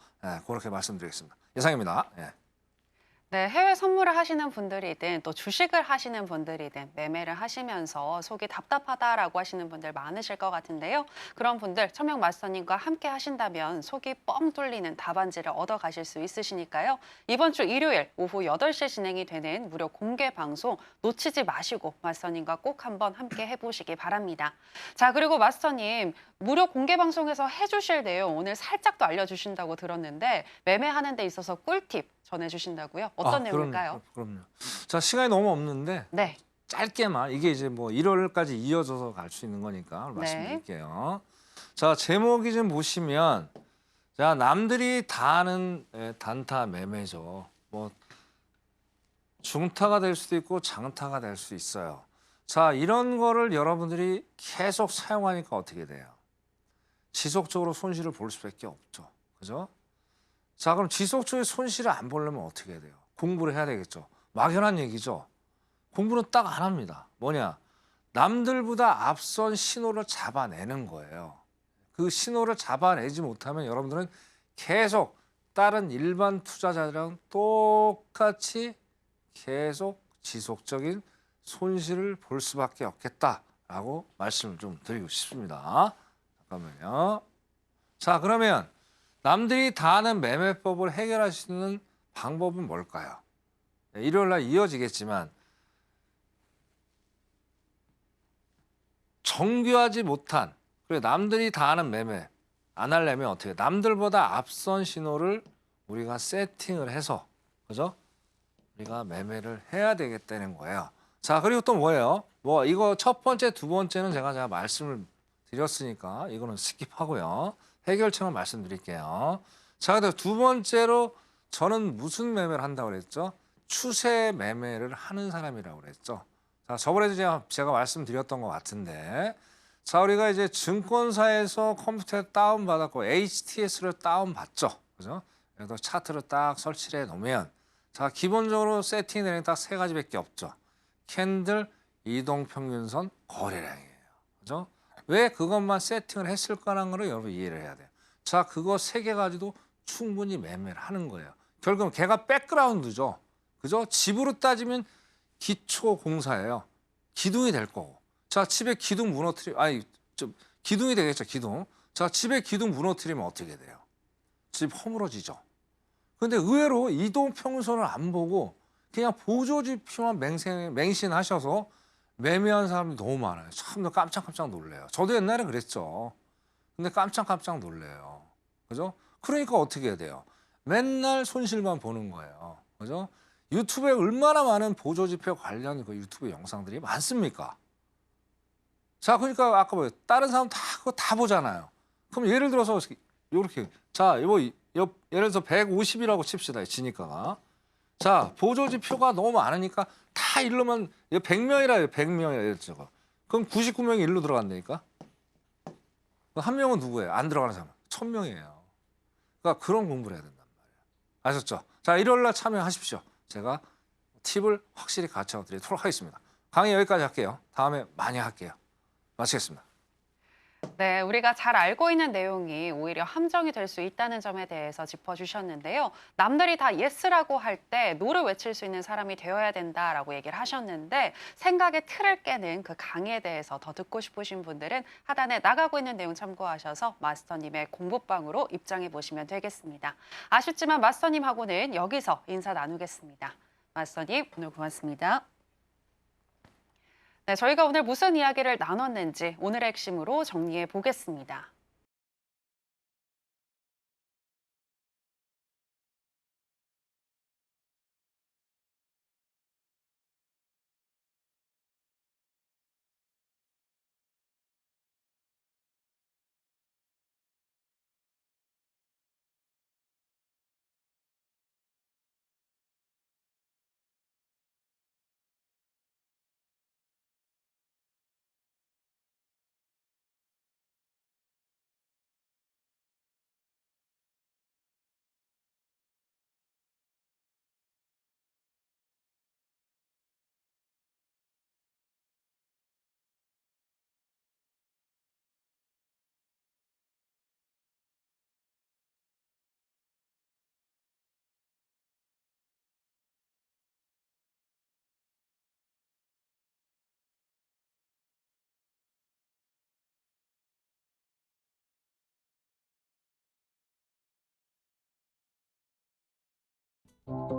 그렇게 말씀드리겠습니다. 예상입니다. 네, 해외 선물을 하시는 분들이든 또 주식을 하시는 분들이든 매매를 하시면서 속이 답답하다라고 하시는 분들 많으실 것 같은데요. 그런 분들 천명 마스터님과 함께 하신다면 속이 뻥 뚫리는 답안지를 얻어 가실 수 있으시니까요. 이번 주 일요일 오후 8시에 진행이 되는 무료 공개 방송 놓치지 마시고 마스터님과 꼭 한번 함께 해보시기 바랍니다. 자, 그리고 마스터님 무료 공개 방송에서 해주실 내용 오늘 살짝 더 알려주신다고 들었는데 매매하는 데 있어서 꿀팁 전해주신다고요? 어떤 내용일까요? 그럼요. 자, 시간이 너무 없는데 네. 짧게만 이게 이제 뭐 1월까지 이어져서 갈 수 있는 거니까 네. 말씀드릴게요. 자, 제목이 좀 보시면 자, 남들이 다 아는 단타 매매죠. 뭐 중타가 될 수도 있고 장타가 될 수 있어요. 자, 이런 거를 여러분들이 계속 사용하니까 어떻게 돼요? 지속적으로 손실을 볼 수밖에 없죠. 그죠? 자, 그럼 지속적으로 손실을 안 보려면 어떻게 해야 돼요? 공부를 해야 되겠죠. 막연한 얘기죠. 공부는 딱 안 합니다. 뭐냐? 남들보다 앞선 신호를 잡아내는 거예요. 그 신호를 잡아내지 못하면 여러분들은 계속 다른 일반 투자자들이랑 똑같이 계속 지속적인 손실을 볼 수밖에 없겠다라고 말씀을 좀 드리고 싶습니다. 잠깐만요. 자, 그러면 남들이 다 아는 매매법을 해결할 수 있는 방법은 뭘까요? 일요일 날 이어지겠지만 정교하지 못한 그래 남들이 다 아는 매매 안 하려면 어떻게 남들보다 앞선 신호를 우리가 세팅을 해서 그죠? 우리가 매매를 해야 되겠다는 거예요. 자, 그리고 또 뭐예요? 뭐 이거 첫 번째, 두 번째는 제가 말씀을 드렸으니까 이거는 스킵하고요. 해결책을 말씀드릴게요. 자, 근데 두 번째로 저는 무슨 매매를 한다고 그랬죠? 추세 매매를 하는 사람이라고 그랬죠. 자, 저번에도 제가 말씀드렸던 것 같은데 자, 우리가 이제 증권사에서 컴퓨터에 다운받았고 HTS를 다운받죠. 그죠? 그래서 차트를 딱 설치해 놓으면 자, 기본적으로 세팅되는 게 딱 세 가지밖에 없죠. 캔들, 이동평균선, 거래량이에요. 그죠? 왜 그것만 세팅을 했을까라는 걸 여러분 이해를 해야 돼요. 자, 그거 세 개 가지고 충분히 매매를 하는 거예요. 결국은 걔가 백그라운드죠. 그죠? 집으로 따지면 기초 공사예요. 기둥이 될 거고. 자, 집에 기둥 기둥이 되겠죠, 기둥. 자, 집에 기둥 무너뜨리면 어떻게 돼요? 집 허물어지죠. 근데 의외로 이동 평선을 안 보고 그냥 보조지표만 맹신하셔서 매매한 사람이 너무 많아요. 참 깜짝깜짝 놀래요. 저도 옛날에 그랬죠. 근데 깜짝깜짝 놀래요. 그죠? 그러니까 어떻게 해야 돼요? 맨날 손실만 보는 거예요. 그죠? 유튜브에 얼마나 많은 보조지표 관련 그 유튜브 영상들이 많습니까? 자, 그러니까 아까 뭐 다른 사람 다 그거 다 보잖아요. 그럼 예를 들어서 이렇게 자, 예를 들어서 150이라고 칩시다. 지니까가. 자, 보조지표가 너무 많으니까 다 일로만 100명이라 100명이라 저거. 그럼 99명이 일로 들어간다니까. 한 명은 누구예요? 안 들어가는 사람. 1000명이에요. 그러니까 그런 공부를 해야 된단 말이에요. 아셨죠? 자, 일요일 날 참여하십시오. 제가 팁을 확실히 가르쳐 드리도록 하겠습니다. 강의 여기까지 할게요. 다음에 많이 할게요. 마치겠습니다. 네, 우리가 잘 알고 있는 내용이 오히려 함정이 될 수 있다는 점에 대해서 짚어주셨는데요. 남들이 다 예스라고 할 때 노를 외칠 수 있는 사람이 되어야 된다라고 얘기를 하셨는데 생각의 틀을 깨는 그 강의에 대해서 더 듣고 싶으신 분들은 하단에 나가고 있는 내용 참고하셔서 마스터님의 공부방으로 입장해 보시면 되겠습니다. 아쉽지만 마스터님하고는 여기서 인사 나누겠습니다. 마스터님, 오늘 고맙습니다. 네, 저희가 오늘 무슨 이야기를 나눴는지 오늘의 핵심으로 정리해 보겠습니다. 네.